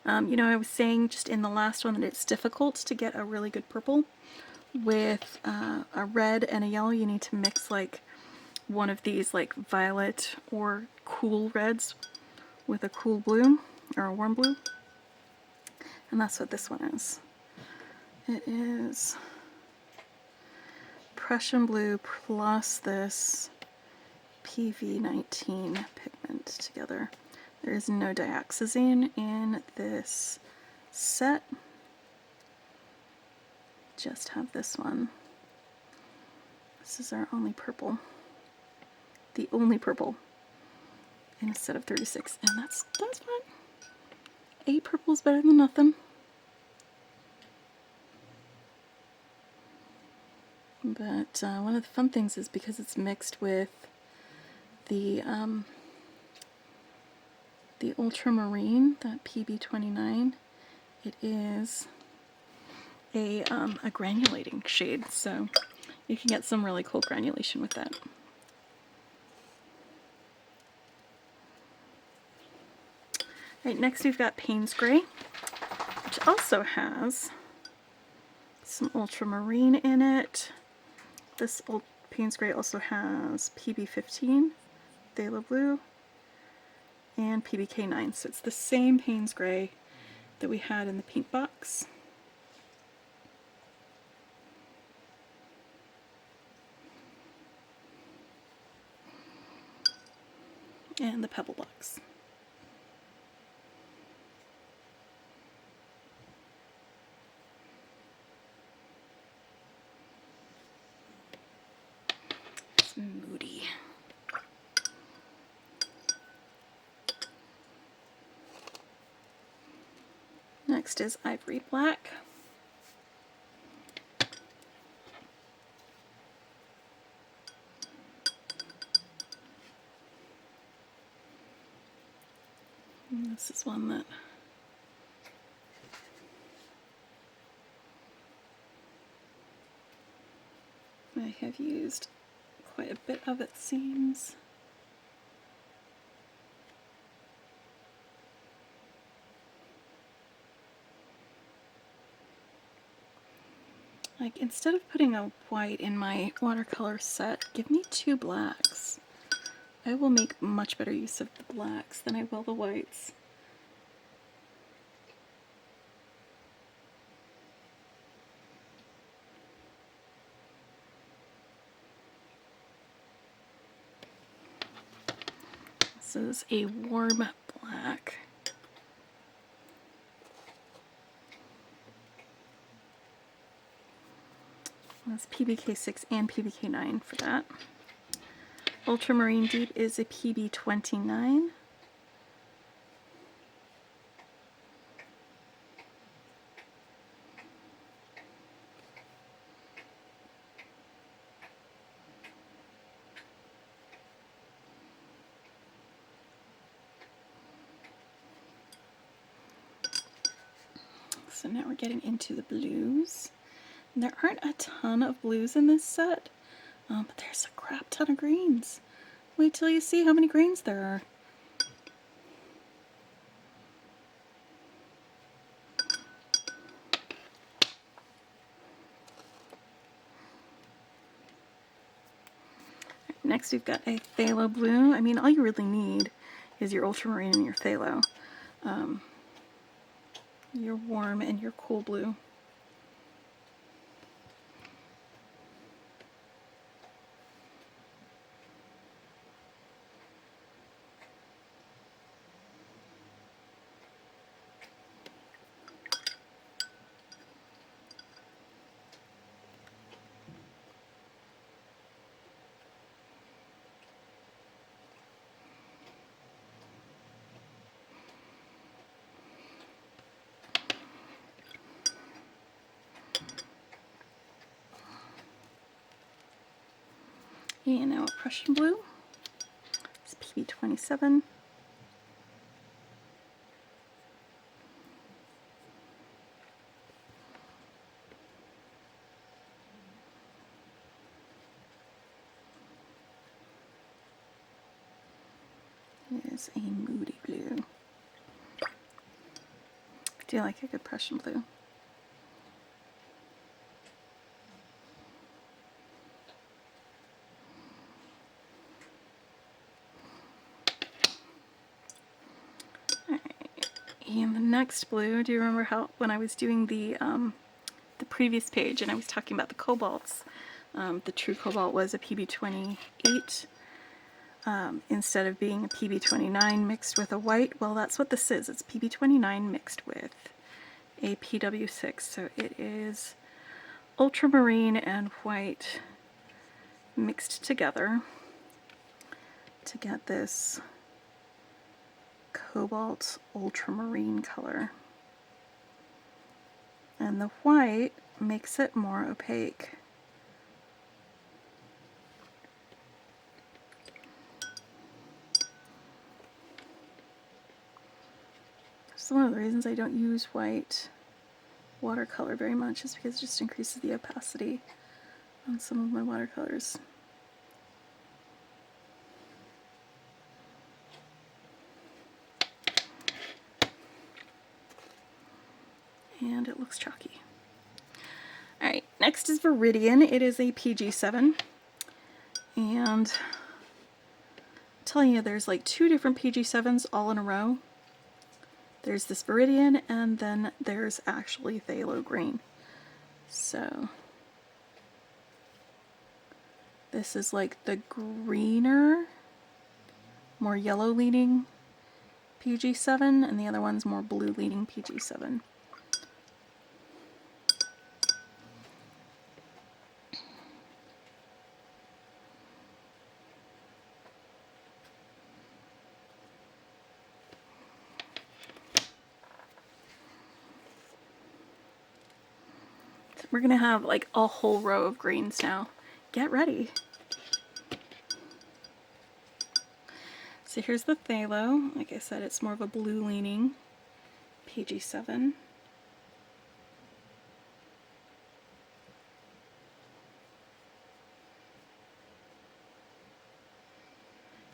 You know, I was saying just in the last one that it's difficult to get a really good purple. With a red and a yellow, you need to mix like one of these like violet or cool reds with a cool blue or a warm blue. And that's what this one is. It is Prussian blue plus this PV19 pigment together. There is no dioxazine in this set. Just have this one. This is our only purple. The only purple in a set of 36, and that's fine. 8 purple is better than nothing. But one of the fun things is because it's mixed with the ultramarine, that PB29, it is a granulating shade, so you can get some really cool granulation with that. Right, next we've got Payne's Gray, which also has some ultramarine in it. This Payne's Gray also has PB15, phthalo blue, and PBK9, so it's the same Payne's Gray that we had in the paint box. And the pebble box. It's moody. Next is Ivory Black. And this is one that I have used quite a bit of, it seems. Like, instead of putting a white in my watercolor set, give me 2 blacks. I will make much better use of the blacks than I will the whites. This is a warm black. That's PBK6 and PBK9 for that. Ultramarine Deep is a PB29. So now we're getting into the blues. And there aren't a ton of blues in this set, but there's a crap ton of greens. Wait till you see how many greens there are. Next we've got a phthalo blue. I mean, all you really need is your ultramarine and your phthalo. Your warm and your cool blue. And now a Prussian blue. It's PB27. Is a moody blue. I do like a good Prussian blue. And the next blue, do you remember how when I was doing the previous page and I was talking about the cobalts, the true cobalt was a PB28 instead of being a PB29 mixed with a white? Well, that's what this is. It's PB29 mixed with a PW6, so it is ultramarine and white mixed together to get this cobalt ultramarine color, and the white makes it more opaque. It's one of the reasons I don't use white watercolor very much, is because it just increases the opacity on some of my watercolors. And it looks chalky. Alright, next is Viridian. It is a PG7. And I'm telling you, there's like 2 different PG7s all in a row. There's this Viridian, and then there's actually Phthalo Green. So this is like the greener, more yellow leaning PG7, and the other one's more blue leaning PG7. We're gonna have like a whole row of greens now. Get ready. So here's the phthalo. Like I said, it's more of a blue leaning PG7.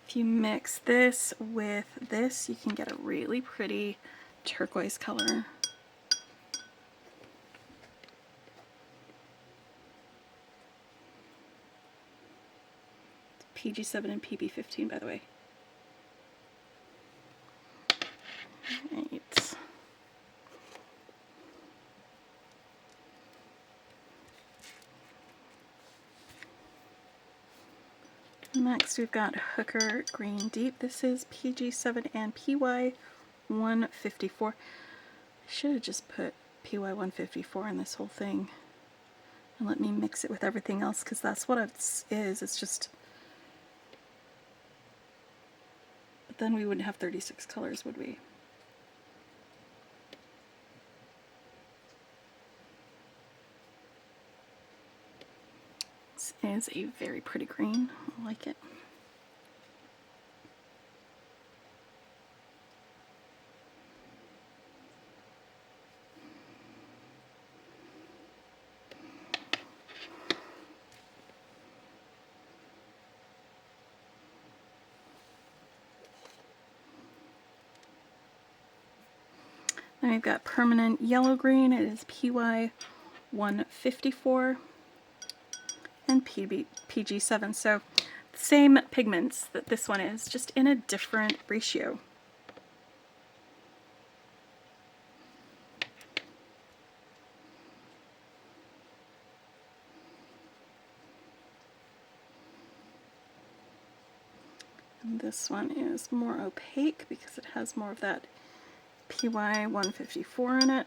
If you mix this with this, you can get a really pretty turquoise color. PG7 and PB15, by the way. Right. Next, we've got Hooker Green Deep. This is PG7 and PY154. I should have just put PY154 in this whole thing and let me mix it with everything else, because that's what it is. It's just... But then we wouldn't have 36 colors, would we? This is a very pretty green. I like it. Then we've got Permanent Yellow Green. It is PY154 and PG7. So same pigments that this one is, just in a different ratio. And this one is more opaque because it has more of that PY154 in it.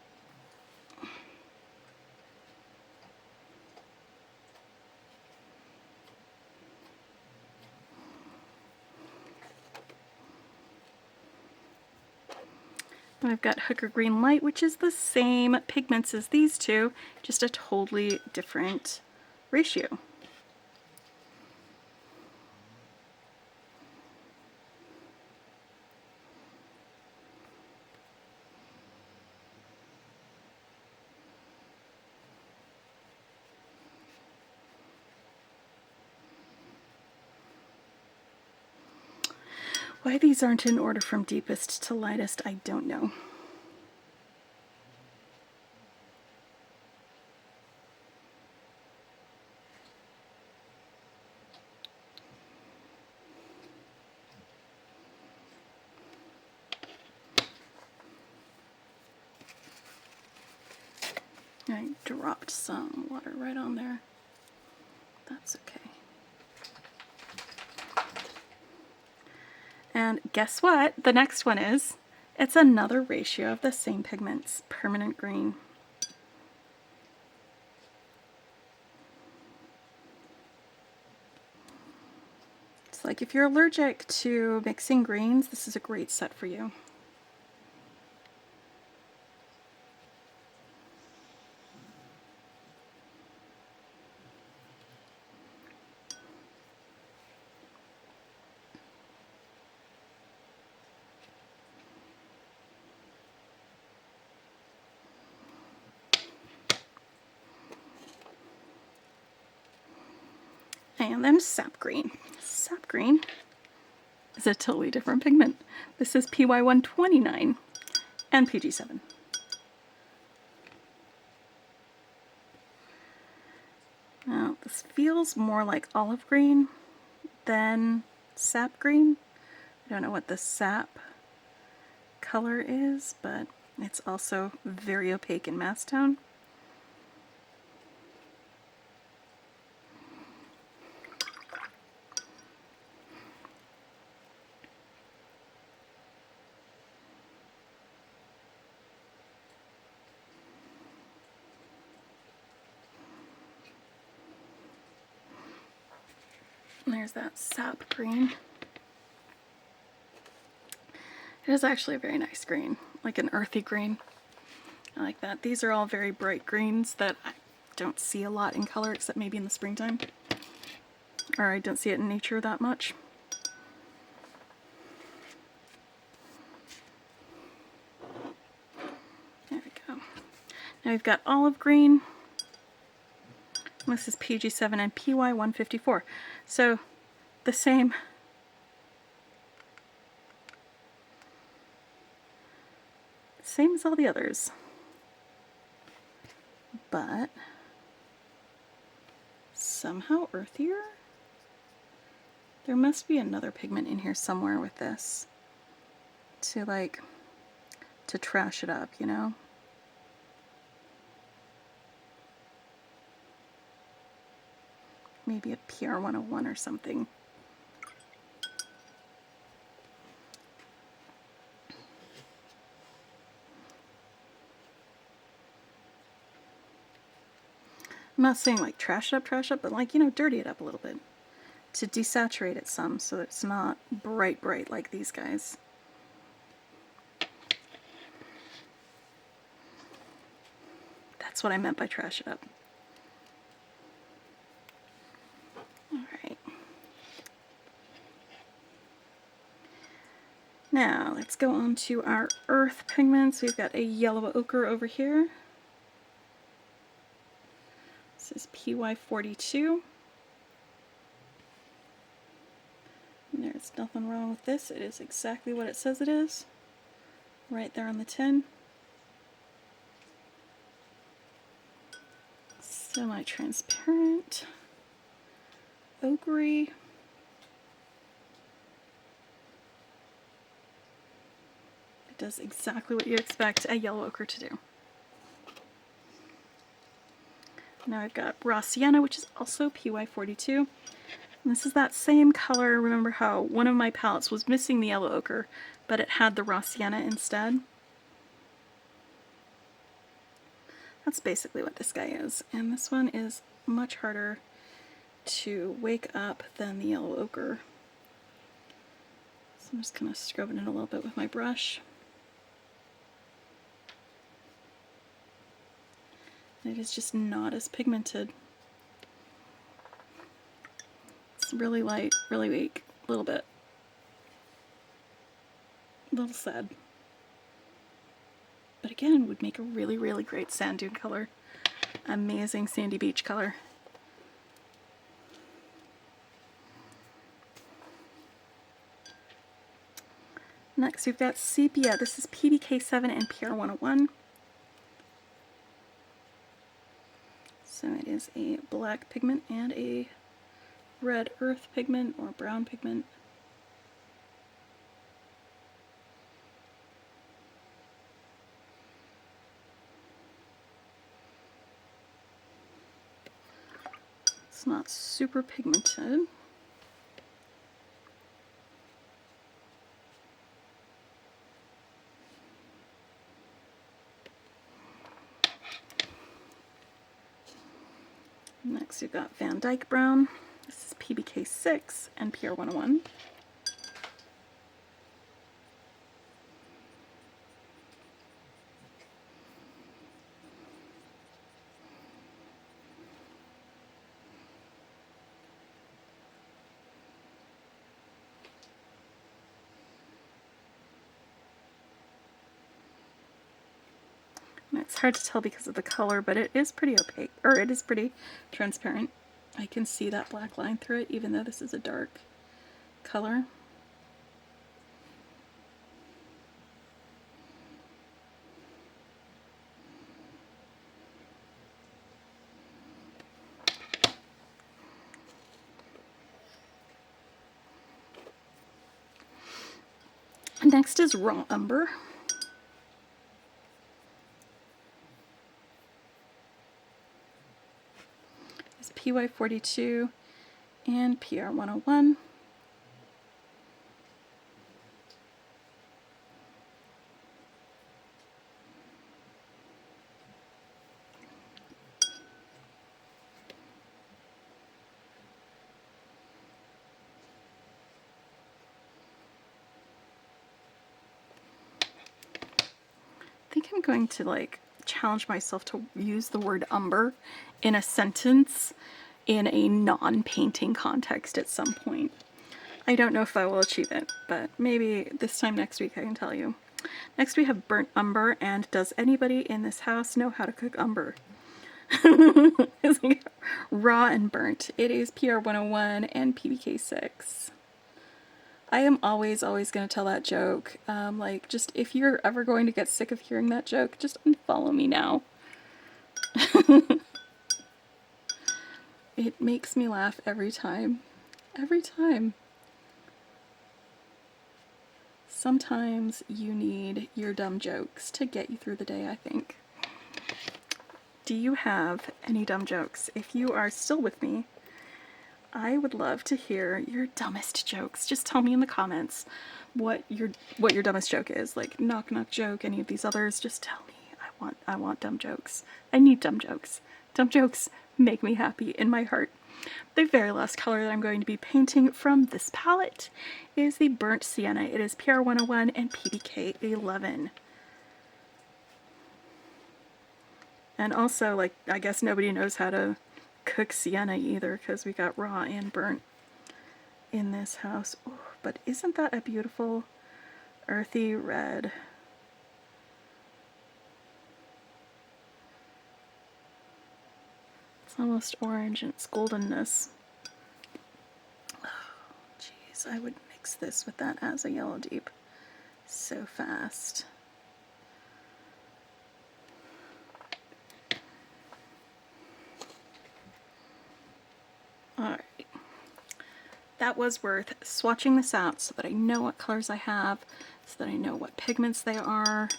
And I've got Hooker Green Light, which is the same pigments as these two, just a totally different ratio. Why these aren't in order from deepest to lightest, I don't know. I dropped some water right on there. That's okay. And guess what? The next one is, it's another ratio of the same pigments, Permanent Green. It's like if you're allergic to mixing greens, this is a great set for you. And then sap green. Sap green is a totally different pigment. This is PY129 and PG7. Now, this feels more like olive green than sap green. I don't know what the sap color is, but it's also very opaque in mass tone. And there's that sap green. It is actually a very nice green, like an earthy green. I like that. These are all very bright greens that I don't see a lot in color except maybe in the springtime. Or I don't see it in nature that much. There we go. Now we've got olive green. This is PG7 and PY154. So the same as all the others. But somehow earthier? There must be another pigment in here somewhere with this to trash it up, you know? Maybe a PR101 or something. I'm not saying like trash it up, but like, you know, dirty it up a little bit to desaturate it some so that it's not bright like these guys. That's what I meant by trash it up. Alright. Now let's go on to our earth pigments. We've got a yellow ochre over here. This is PY42. And there's nothing wrong with this. It is exactly what it says it is. Right there on the tin. Semi-transparent. Ochre. It does exactly what you expect a yellow ochre to do. Now I've got raw sienna, which is also PY42. And this is that same color. Remember how one of my palettes was missing the yellow ochre, but it had the raw sienna instead? That's basically what this guy is. And this one is much harder to wake up than the yellow ochre. So I'm just kind of scrubbing it a little bit with my brush. It is just not as pigmented. It's really light, really weak, a little bit. A little sad. But again, would make a really great sand dune color. Amazing sandy beach color. Next we've got sepia. This is PBK7 and PR101. So it is a black pigment and a red earth pigment or brown pigment. It's not super pigmented. Next you've got Van Dyke Brown. This is PBK6 and PR101. It's hard to tell because of the color, but it is pretty opaque, or it is pretty transparent. I can see that black line through it, even though this is a dark color. Next is raw umber. It's PY42 and PR101. I think I'm going to like challenge myself to use the word umber in a sentence in a non-painting context at some point. I don't know if I will achieve it, but maybe this time next week I can tell you. Next we have burnt umber, and does anybody in this house know how to cook umber? It's like raw and burnt. It is PR101 and PBK6. I am always going to tell that joke. Like, just if you're ever going to get sick of hearing that joke, just unfollow me now. It makes me laugh every time. Every time. Sometimes you need your dumb jokes to get you through the day, I think. Do you have any dumb jokes? If you are still with me, I would love to hear your dumbest jokes. Just tell me in the comments what your dumbest joke is. Like knock knock joke, any of these others, just tell me. I want dumb jokes. I need dumb jokes. Dumb jokes make me happy in my heart. The very last color that I'm going to be painting from this palette is the Burnt Sienna. It is PR101 and PBK11. And also, like, I guess nobody knows how to cook sienna either, because we got raw and burnt in this house. Ooh, but isn't that a beautiful earthy red? It's almost orange in its goldenness. Oh, jeez, I would mix this with that as a yellow deep so fast. Alright, that was worth swatching this out so that I know what colors I have, so that I know what pigments they are.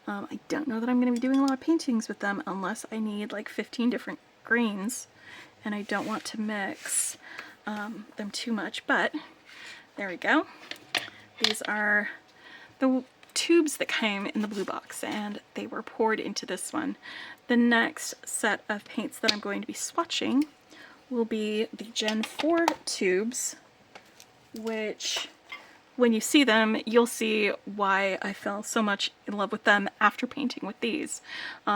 I don't know that I'm going to be doing a lot of paintings with them unless I need like 15 different greens, and I don't want to mix them too much, but there we go. These are the tubes that came in the blue box, and they were poured into this one. The next set of paints that I'm going to be swatching will be the Gen 4 tubes, which when you see them, you'll see why I fell so much in love with them after painting with these,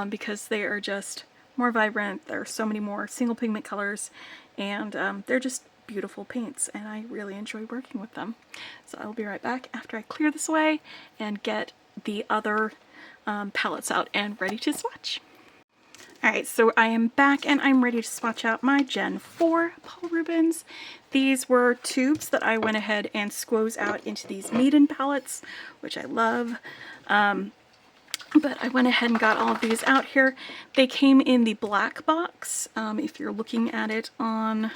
because they are just more vibrant. There are so many more single pigment colors, and they're just beautiful paints, and I really enjoy working with them. So I'll be right back after I clear this away and get the other palettes out and ready to swatch. Alright, so I am back and I'm ready to swatch out my Gen 4 Paul Rubens. These were tubes that I went ahead and squoze out into these Maiden palettes, which I love. But I went ahead and got all of these out here. They came in the black box. If you're looking at it on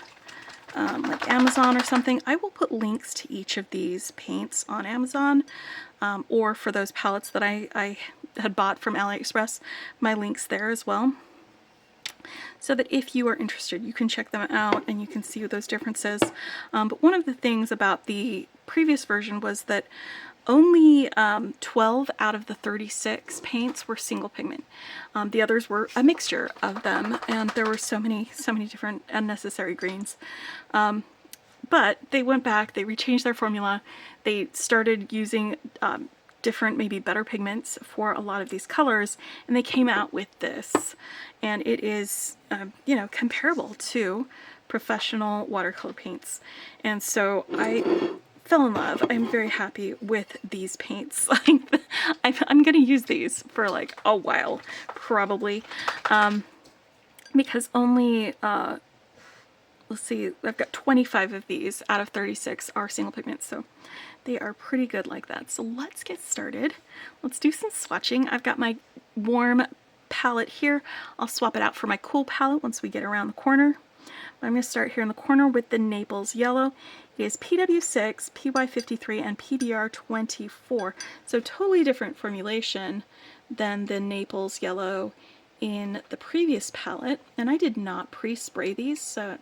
like Amazon or something, I will put links to each of these paints on Amazon, or for those palettes that I had bought from AliExpress, my links there as well, so that if you are interested, you can check them out and you can see those differences. But one of the things about the previous version was that only 12 out of the 36 paints were single pigment. The others were a mixture of them, and there were so many different unnecessary greens. But they went back, they rechanged their formula, they started using different, maybe better pigments for a lot of these colors, and they came out with this. And it is, you know, comparable to professional watercolor paints. And so I fell in love. I'm very happy with these paints. I'm going to use these for like a while, probably, because only, let's see, I've got 25 of these out of 36 are single pigments, so they are pretty good like that. So let's get started. Let's do some swatching. I've got my warm palette here. I'll swap it out for my cool palette once we get around the corner. I'm going to start here in the corner with the Naples Yellow. It is PW6, PY53, and PBR24. So totally different formulation than the Naples Yellow in the previous palette. And I did not pre-spray these, so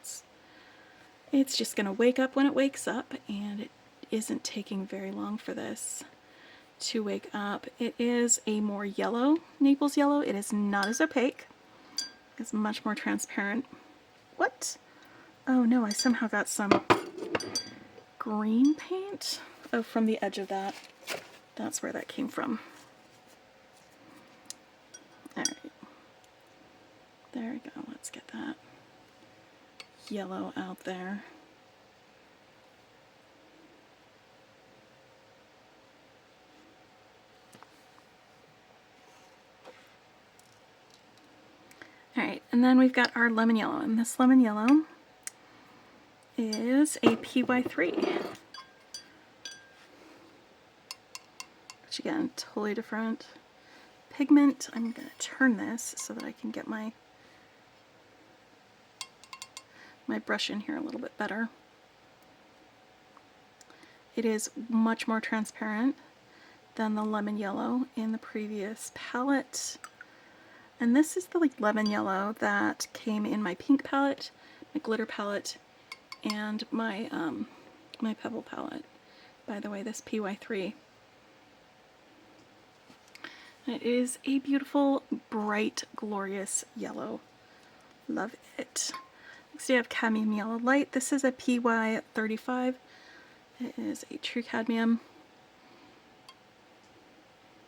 it's just going to wake up when it wakes up, and it isn't taking very long for this to wake up. It is a more yellow Naples Yellow. It is not as opaque. It's much more transparent. What? Oh no, I somehow got some green paint. Oh, from the edge of that. That's where that came from. Alright. There we go. Let's get that yellow out there. Alright, and then we've got our lemon yellow, and this lemon yellow is a PY3. Which again, totally different pigment. I'm going to turn this so that I can get my brush in here a little bit better. It is much more transparent than the lemon yellow in the previous palette. And this is the lemon yellow that came in my pink palette, my glitter palette, and my my pebble palette. By the way, this PY3. It is a beautiful, bright, glorious yellow. Love it. Next we have Cadmium Yellow Light. This is a PY35. It is a true cadmium.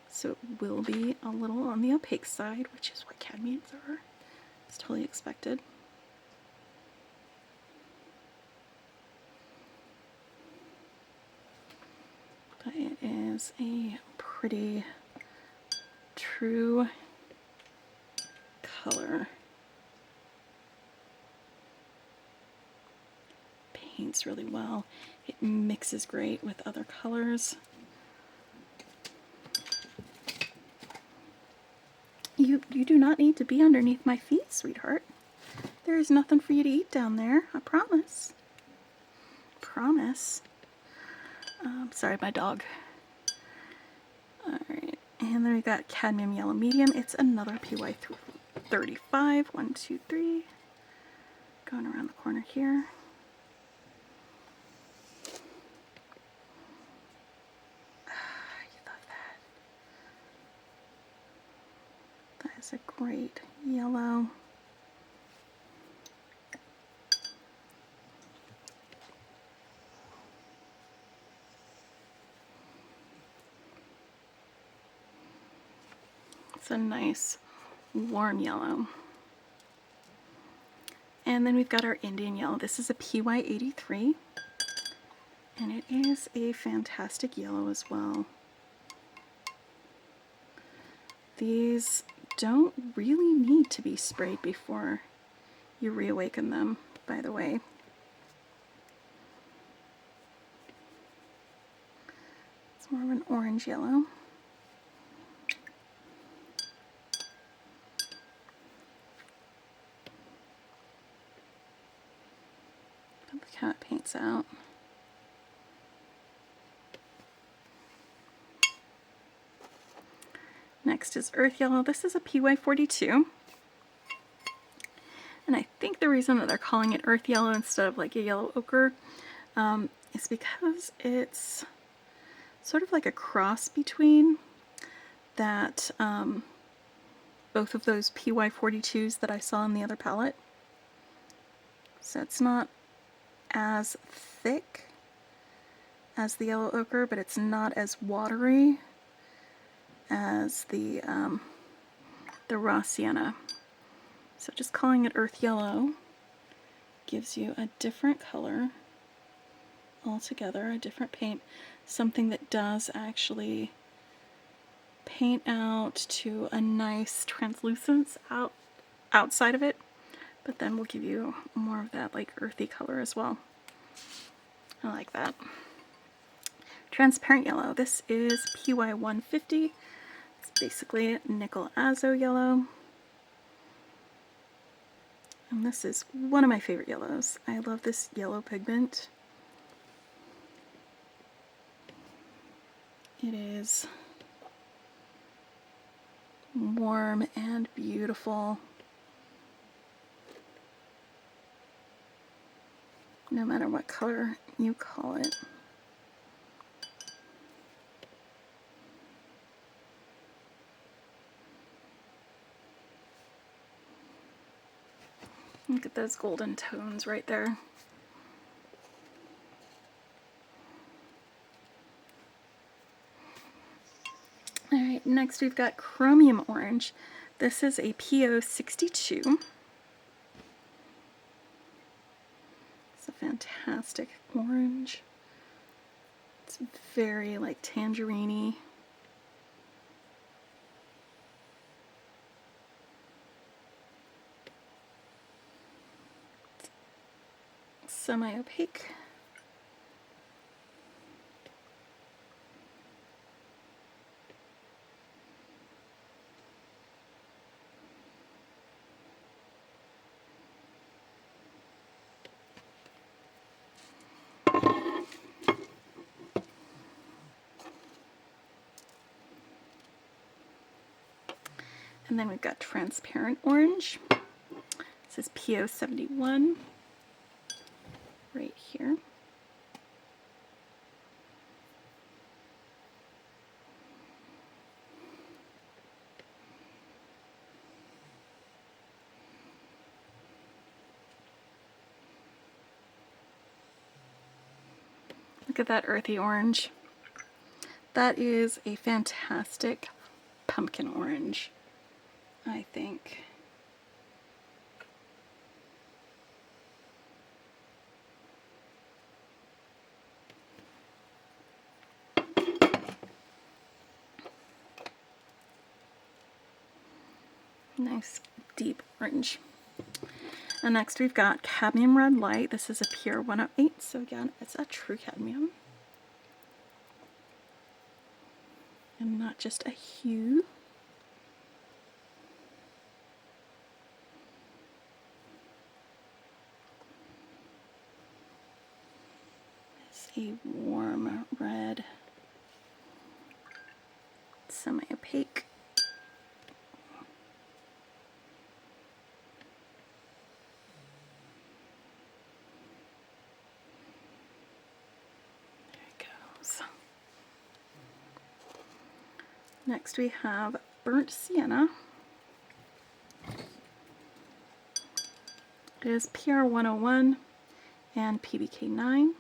So it will be a little on the opaque side, which is what cadmiums are. It's totally expected. But it is a pretty true color. Paints really well. It mixes great with other colors. You do not need to be underneath my feet, sweetheart. There is nothing for you to eat down there, I promise. Promise. Sorry, my dog. Alright, and then we got Cadmium Yellow Medium. It's another PY35. 1, 2, 3. Going around the corner here. It's a great yellow. It's a nice warm yellow. And then we've got our Indian Yellow. This is a PY83, and it is a fantastic yellow as well. These don't really need to be sprayed before you reawaken them, by the way. It's more of an orange yellow. Look how it paints out. Next is Earth Yellow. This is a PY42. And I think the reason that they're calling it Earth Yellow instead of like a yellow ochre is because it's sort of like a cross between that both of those PY42s that I saw in the other palette. So it's not as thick as the yellow ochre, but it's not as watery as the raw sienna. So just calling it Earth Yellow gives you a different color altogether, a different paint, something that does actually paint out to a nice translucence outside of it, but then we'll give you more of that like earthy color as well. I like that. Transparent yellow. This is PY 150. It's basically nickel azo yellow. And this is one of my favorite yellows. I love this yellow pigment. It is warm and beautiful, no matter what color you call it. Look at those golden tones right there. Alright, next we've got chromium orange. This is a PO62. It's a fantastic orange. It's very like tangerine-y. Semi-opaque. And then we've got transparent orange. This is PO71 right here. Look at that earthy orange. That is a fantastic pumpkin orange, I think. Nice deep orange. And next we've got cadmium red light. This is a pure 108, so again, it's a true cadmium. And not just a hue. It's a warm red, semi-opaque. Next we have burnt sienna. It is PR 101 and PBK 9.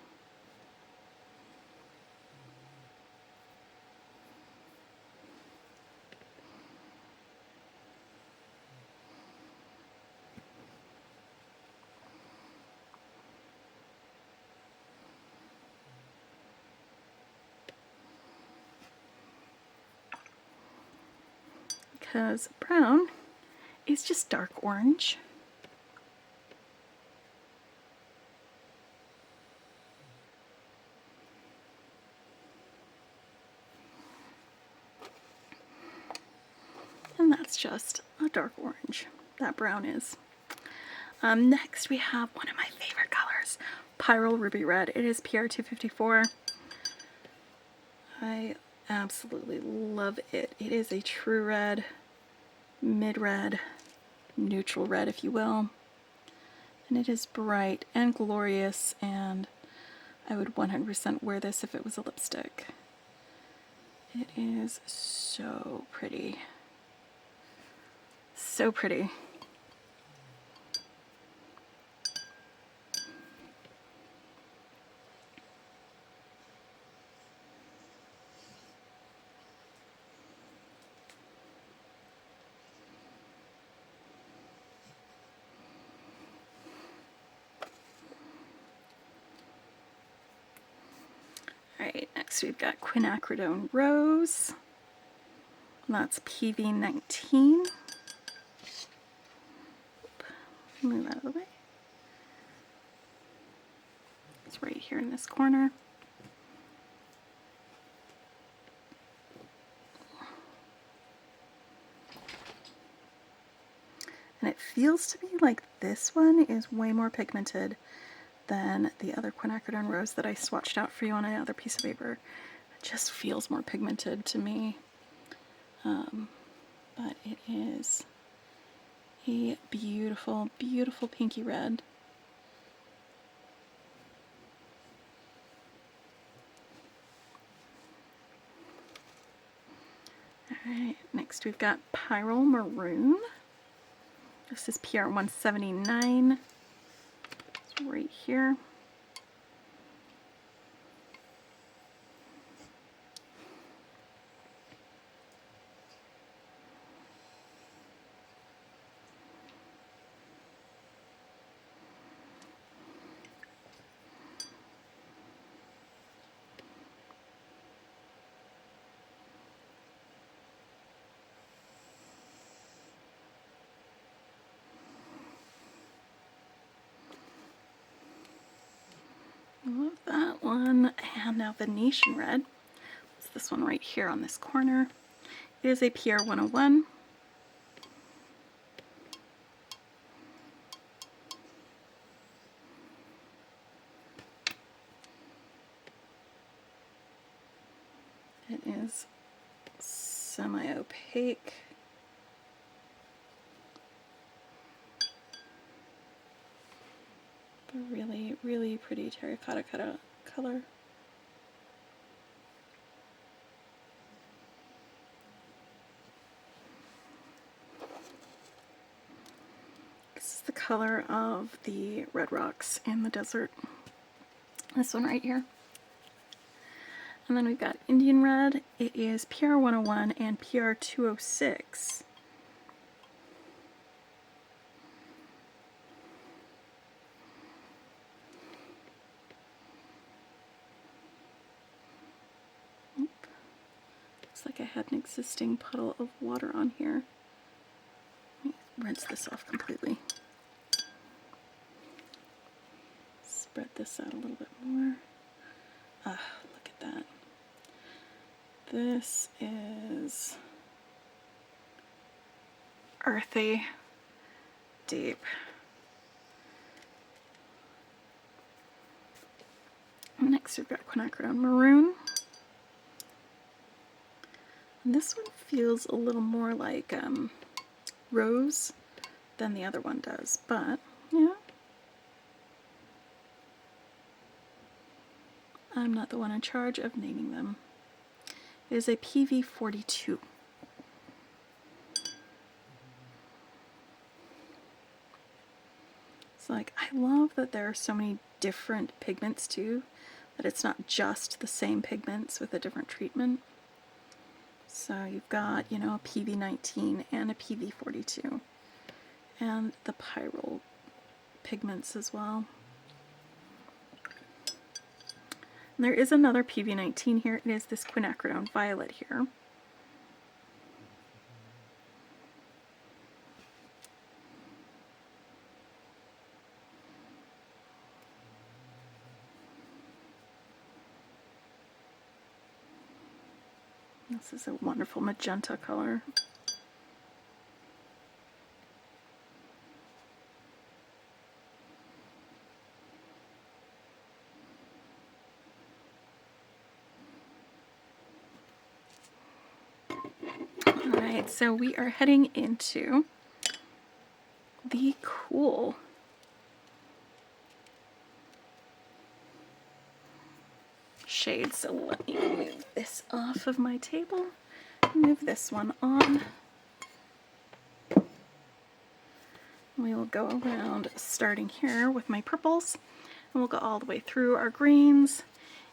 Because brown is just dark orange. And that's just a dark orange. That brown is. Next we have one of my favorite colors, Pyrrole Ruby Red. It is PR 254. I absolutely love it. It is a true red, mid-red, neutral red if you will. And it is bright and glorious, and I would 100% wear this if it was a lipstick. It is so pretty. So pretty. Alright, next we've got quinacridone rose. That's PV19. Move that out of the way. It's right here in this corner. And it feels to me like this one is way more pigmented than the other quinacridone rose that I swatched out for you on another piece of paper. It just feels more pigmented to me. But it is a beautiful, beautiful pinky red. Alright, next we've got Pyrrole Maroon. This is PR 179. It's right here. Love that one. And now Venetian red. It's this one right here on this corner. It is a PR 101. It is semi-opaque. Really, really pretty terracotta color. This is the color of the red rocks in the desert. This one right here. And then we've got Indian red. It is PR 101 and PR 206. Like I had an existing puddle of water on here. Let me rinse this off completely. Spread this out a little bit more. Ah, look at that. This is earthy, deep. Next we've got quinacridone maroon. And this one feels a little more like rose than the other one does, but yeah. I'm not the one in charge of naming them. It is a PV42. It's like, I love that there are so many different pigments too, that it's not just the same pigments with a different treatment. So you've got, you know, a PV19 and a PV42, and the pyrrole pigments as well. And there is another PV19 here. It is this quinacridone violet here. This is a wonderful magenta color. Alright, so we are heading into the cool shades. So let me move this off of my table. Move this one on. We will go around starting here with my purples, and we'll go all the way through our greens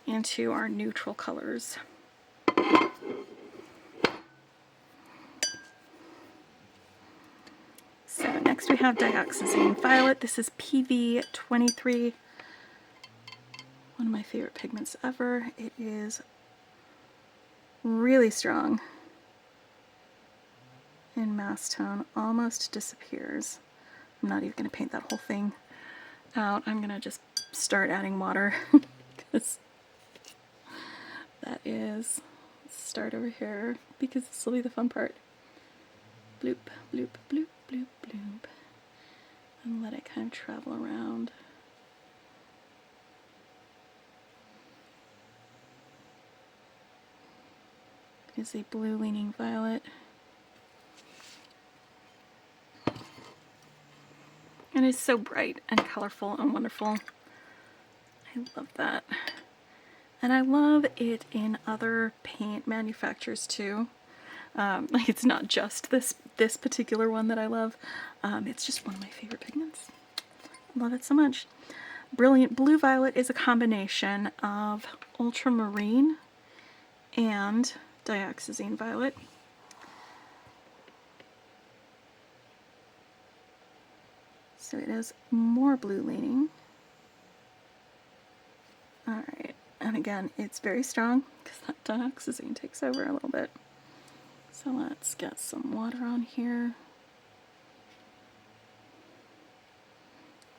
into our neutral colors. So next we have dioxazine violet. This is PV23. One of my favorite pigments ever. It is really strong in mass tone, almost disappears I'm not even going to paint that whole thing out. I'm going to just start adding water because that is, let's start over here because this will be the fun part. Bloop, bloop, bloop, bloop, bloop. And let it kind of travel around. It is a blue leaning violet. And it's so bright and colorful and wonderful. I love that. And I love it in other paint manufacturers too. Like it's not just this particular one that I love. It's just one of my favorite pigments. I love it so much. Brilliant Blue Violet is a combination of ultramarine and dioxazine violet. So it is more blue leaning. Alright, and again, it's very strong because that dioxazine takes over a little bit. So let's get some water on here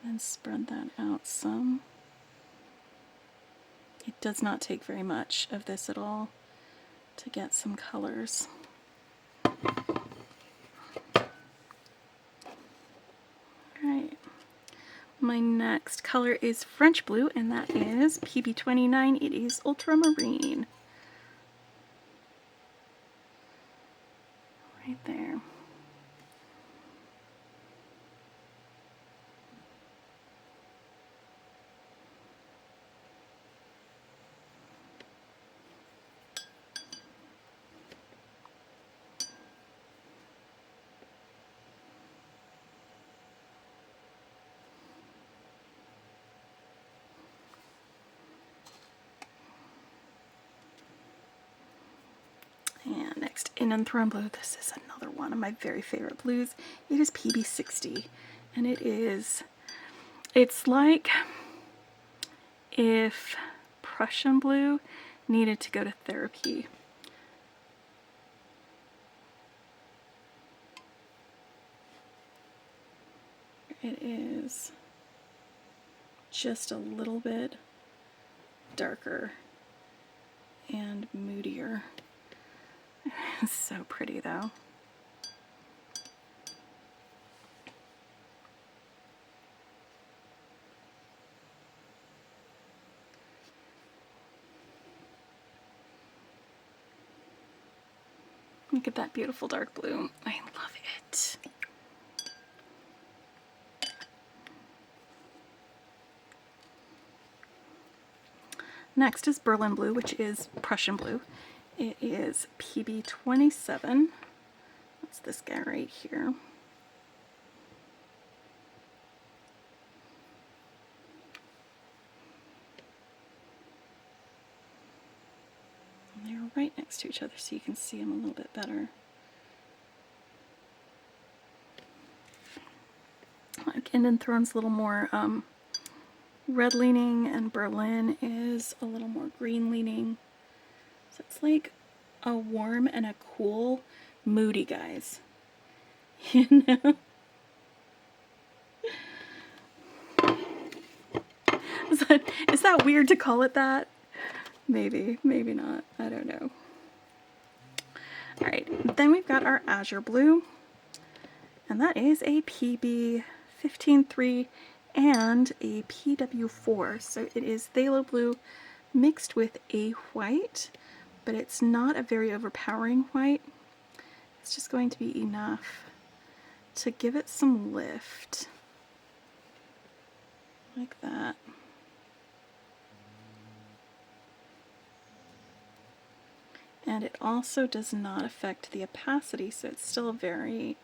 and spread that out some. It does not take very much of this at all to get some colors. Alright, my next color is French Blue, and that is PB29. It is ultramarine. Right there. And next, in Enthroned Blue, this is another one of my very favorite blues. It is PB60, and it's like if Prussian Blue needed to go to therapy. It is just a little bit darker and moodier. It's so pretty though. Look at that beautiful dark blue. I love it. Next is Berlin Blue, which is Prussian Blue. It is PB27. That's this guy right here. And they're right next to each other so you can see them a little bit better. Like Addendum's a little more red leaning, and Berlin is a little more green leaning. So it's like a warm and a cool, moody guys. You know? Is that weird to call it that? Maybe, maybe not. I don't know. Alright, then we've got our Azure Blue, and that is a PB 15.3 and a PW4. So it is phthalo blue mixed with a white, but it's not a very overpowering white. It's just going to be enough to give it some lift. Like that. And it also does not affect the opacity, so it's still a very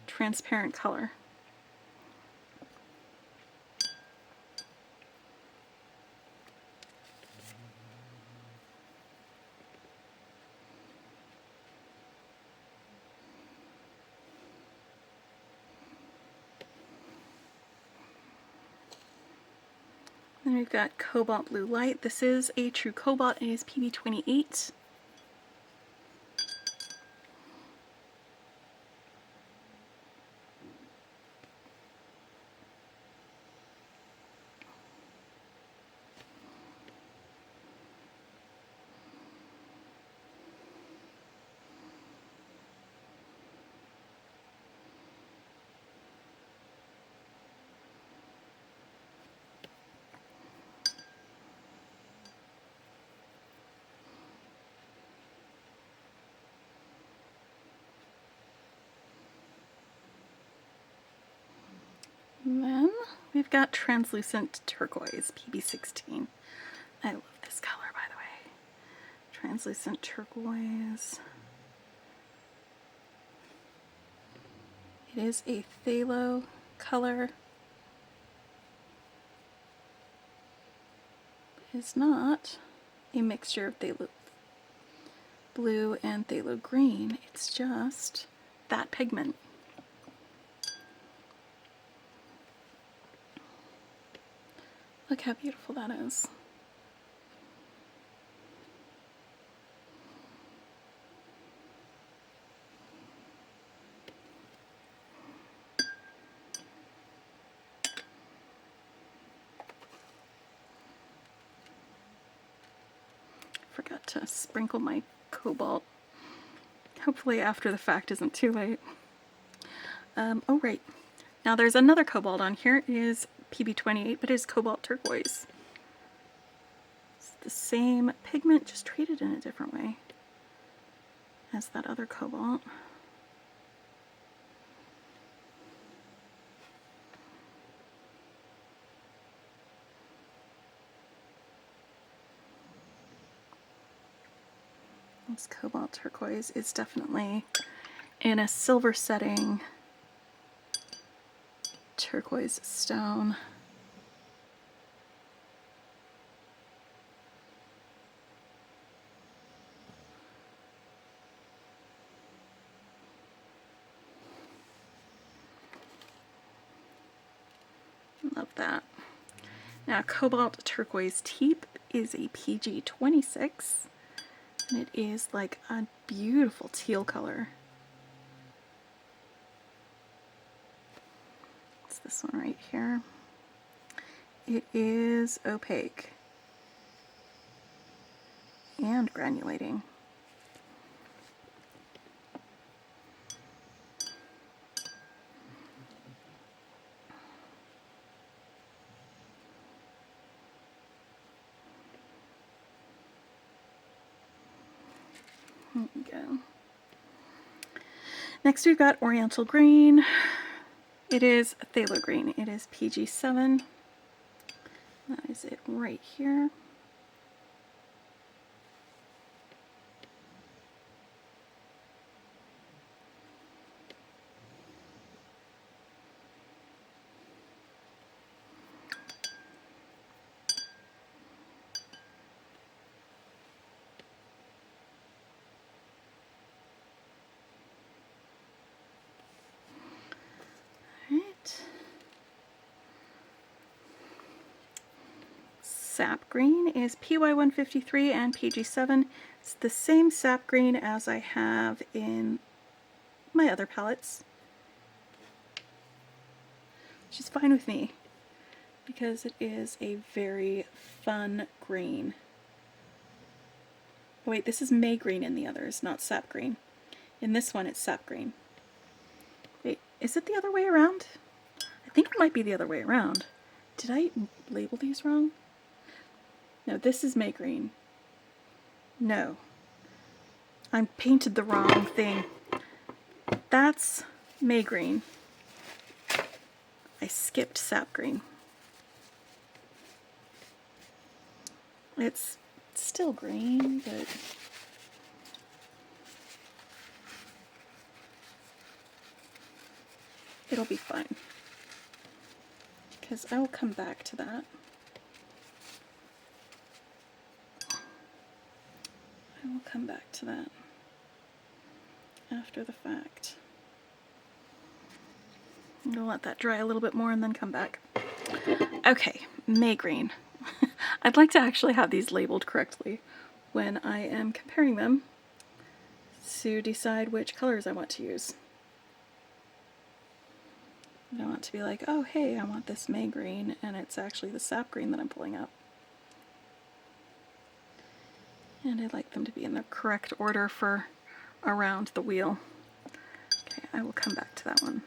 transparent color. Then we've got Cobalt Blue Light. This is a true cobalt. It is PB28. we've got translucent turquoise, PB16. I love this color, by the way. Translucent turquoise. It is a phthalo color. It is not a mixture of phthalo blue and phthalo green. It's just that pigment. Look how beautiful that is. Forgot to sprinkle my cobalt. Hopefully after the fact isn't too late. Oh right, now there's another cobalt on here. It is PB28, but it is cobalt turquoise. It's the same pigment, just treated in a different way as that other cobalt. This cobalt turquoise is definitely in a silver setting, turquoise stone. Love that. Now, cobalt turquoise teep is a PG26, and it is like a beautiful teal color. It's this one right here. It is opaque and granulating. There we go. Next we've got Oriental Green. It is phthalo green. It is PG7. That is it right here. Sap green is PY153 and PG7. It's the same sap green as I have in my other palettes, which is fine with me because it is a very fun green. Oh wait, this is May green in the others, not sap green. In this one it's sap green. Wait, is it the other way around? I think it might be the other way around. Did I label these wrong? No, this is May green. No. I painted the wrong thing. That's May green. I skipped sap green. It's still green, but it'll be fine. Because I will come back to that. I will come back to that after the fact. I'm going to let that dry a little bit more and then come back. Okay, May green. I'd like to actually have these labeled correctly when I am comparing them to decide which colors I want to use. I don't want to be like, oh hey, I want this May green, and it's actually the sap green that I'm pulling up. And I'd like them to be in the correct order for around the wheel. Okay, I will come back to that one.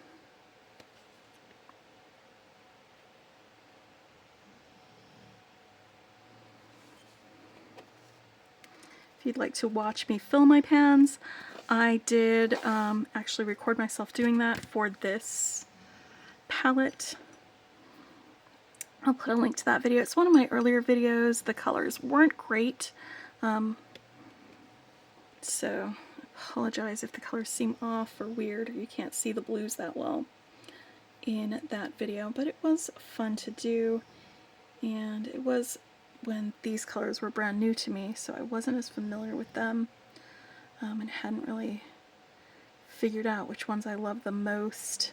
If you'd like to watch me fill my pans, I did actually record myself doing that for this palette. I'll put a link to that video. It's one of my earlier videos. The colors weren't great, so I apologize if the colors seem off or weird, or you can't see the blues that well in that video, but it was fun to do, and it was when these colors were brand new to me, so I wasn't as familiar with them, and hadn't really figured out which ones I love the most.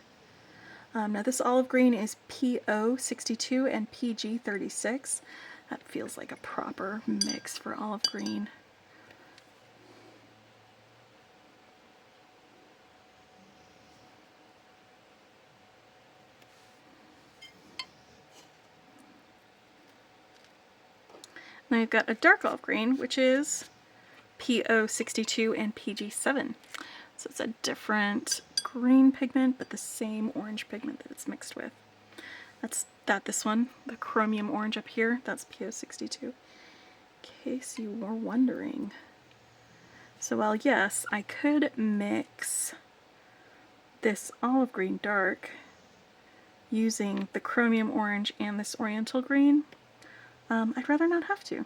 Now this olive green is PO62 and PG36. That feels like a proper mix for olive green. Now you've got a dark olive green, which is PO62 and PG7. So it's a different green pigment, but the same orange pigment that it's mixed with. This one, the chromium orange up here, that's PO62. In case you were wondering. So while yes, I could mix this olive green dark using the chromium orange and this oriental green, I'd rather not have to.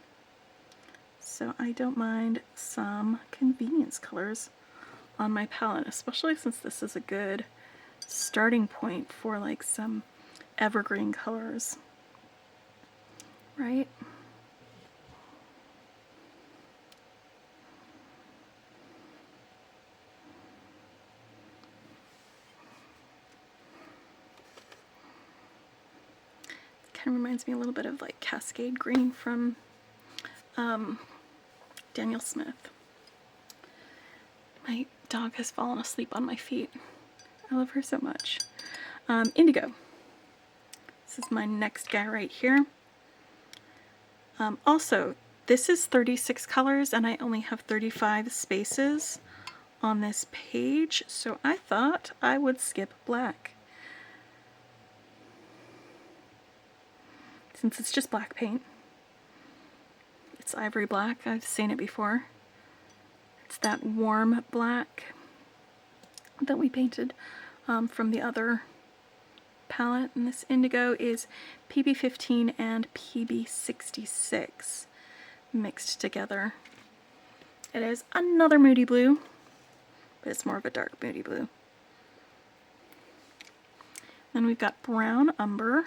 So I don't mind some convenience colors on my palette, especially since this is a good starting point for like some evergreen colors, right? Kind of reminds me a little bit of like Cascade Green from Daniel Smith. My dog has fallen asleep on my feet. I love her so much. Indigo. This is my next guy right here. Also, this is 36 colors and I only have 35 spaces on this page, so I thought I would skip black. Since it's just black paint. It's ivory black, I've seen it before. It's that warm black that we painted from the other palette, and this indigo is PB15 and PB66 mixed together. It is another moody blue, but it's more of a dark moody blue. Then we've got brown umber.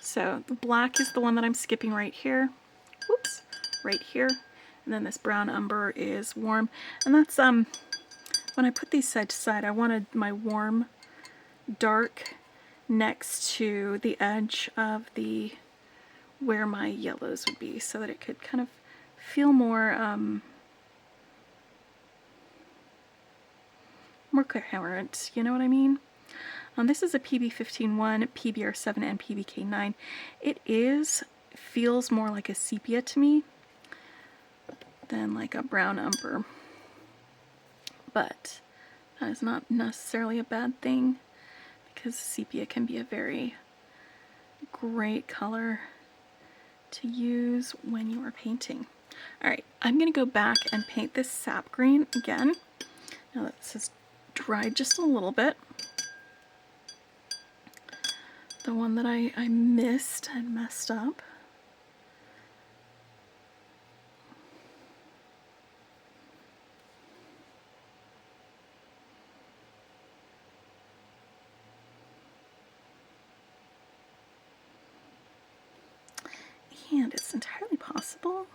So the black is the one that I'm skipping right here. Whoops, right here. And then this brown umber is warm. And that's, when I put these side to side, I wanted my warm dark next to the edge of where my yellows would be, so that it could kind of feel more, more coherent, you know what I mean? This is a PB15-1, PBR7, and PBK9. It feels more like a sepia to me than like a brown umber. But that is not necessarily a bad thing, because sepia can be a very great color to use when you are painting. Alright, I'm going to go back and paint this sap green again. Now that this has dried just a little bit. The one that I missed and messed up. And it's entirely possible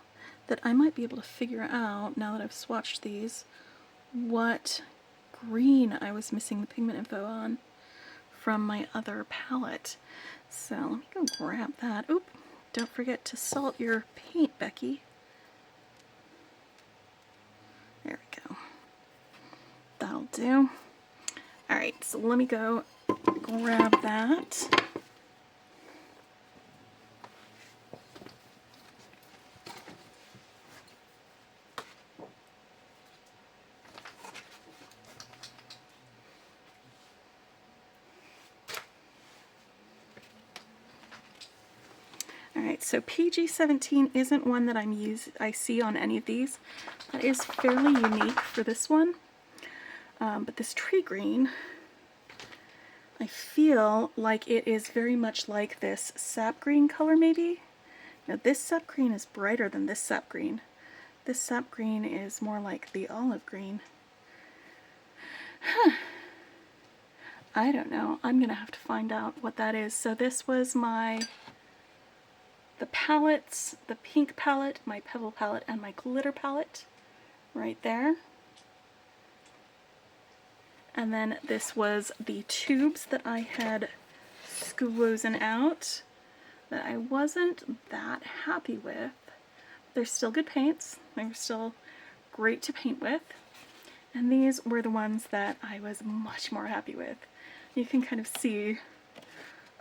that I might be able to figure out, now that I've swatched these, what green I was missing the pigment info on from my other palette. So let me go grab that. Oop, don't forget to salt your paint, Becky. There we go. That'll do. Alright, so let me go grab that. Alright, so PG17 isn't one that I see on any of these. That is fairly unique for this one. But this tree green, I feel like it is very much like this sap green color maybe. Now this sap green is brighter than this sap green. This sap green is more like the olive green. Huh. I don't know. I'm gonna have to find out what that is. So this was the palettes, the pink palette, my pebble palette, and my glitter palette right there. And then this was the tubes that I had squozen out that I wasn't that happy with. They're still good paints. They were still great to paint with. And these were the ones that I was much more happy with. You can kind of see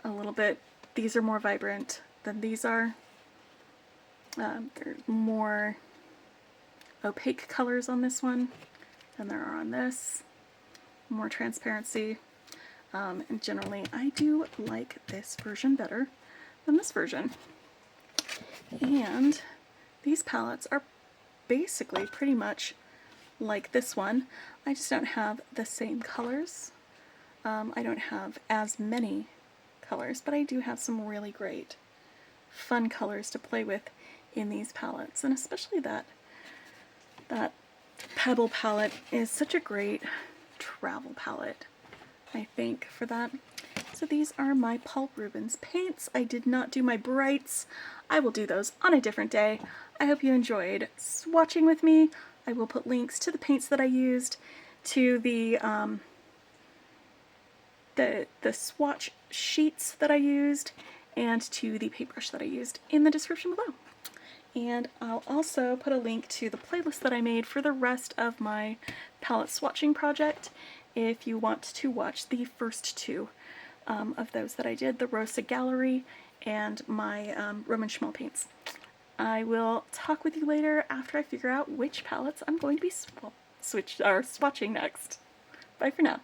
a little bit. These are more vibrant than these are. There's more opaque colors on this one than there are on this. More transparency. And generally, I do like this version better than this version. And these palettes are basically pretty much like this one. I just don't have the same colors. I don't have as many colors, but I do have some really great fun colors to play with in these palettes, and especially that Pebble palette is such a great travel palette, I think, for that. So these are my Paul Rubens paints. I did not do my brights. I will do those on a different day. I hope you enjoyed swatching with me. I will put links to the paints that I used, to the swatch sheets that I used, and to the paintbrush that I used in the description below. And I'll also put a link to the playlist that I made for the rest of my palette swatching project if you want to watch the first two of those that I did, the Rosa Gallery and my Roman Schmel paints. I will talk with you later after I figure out which palettes I'm going to be swatching next. Bye for now.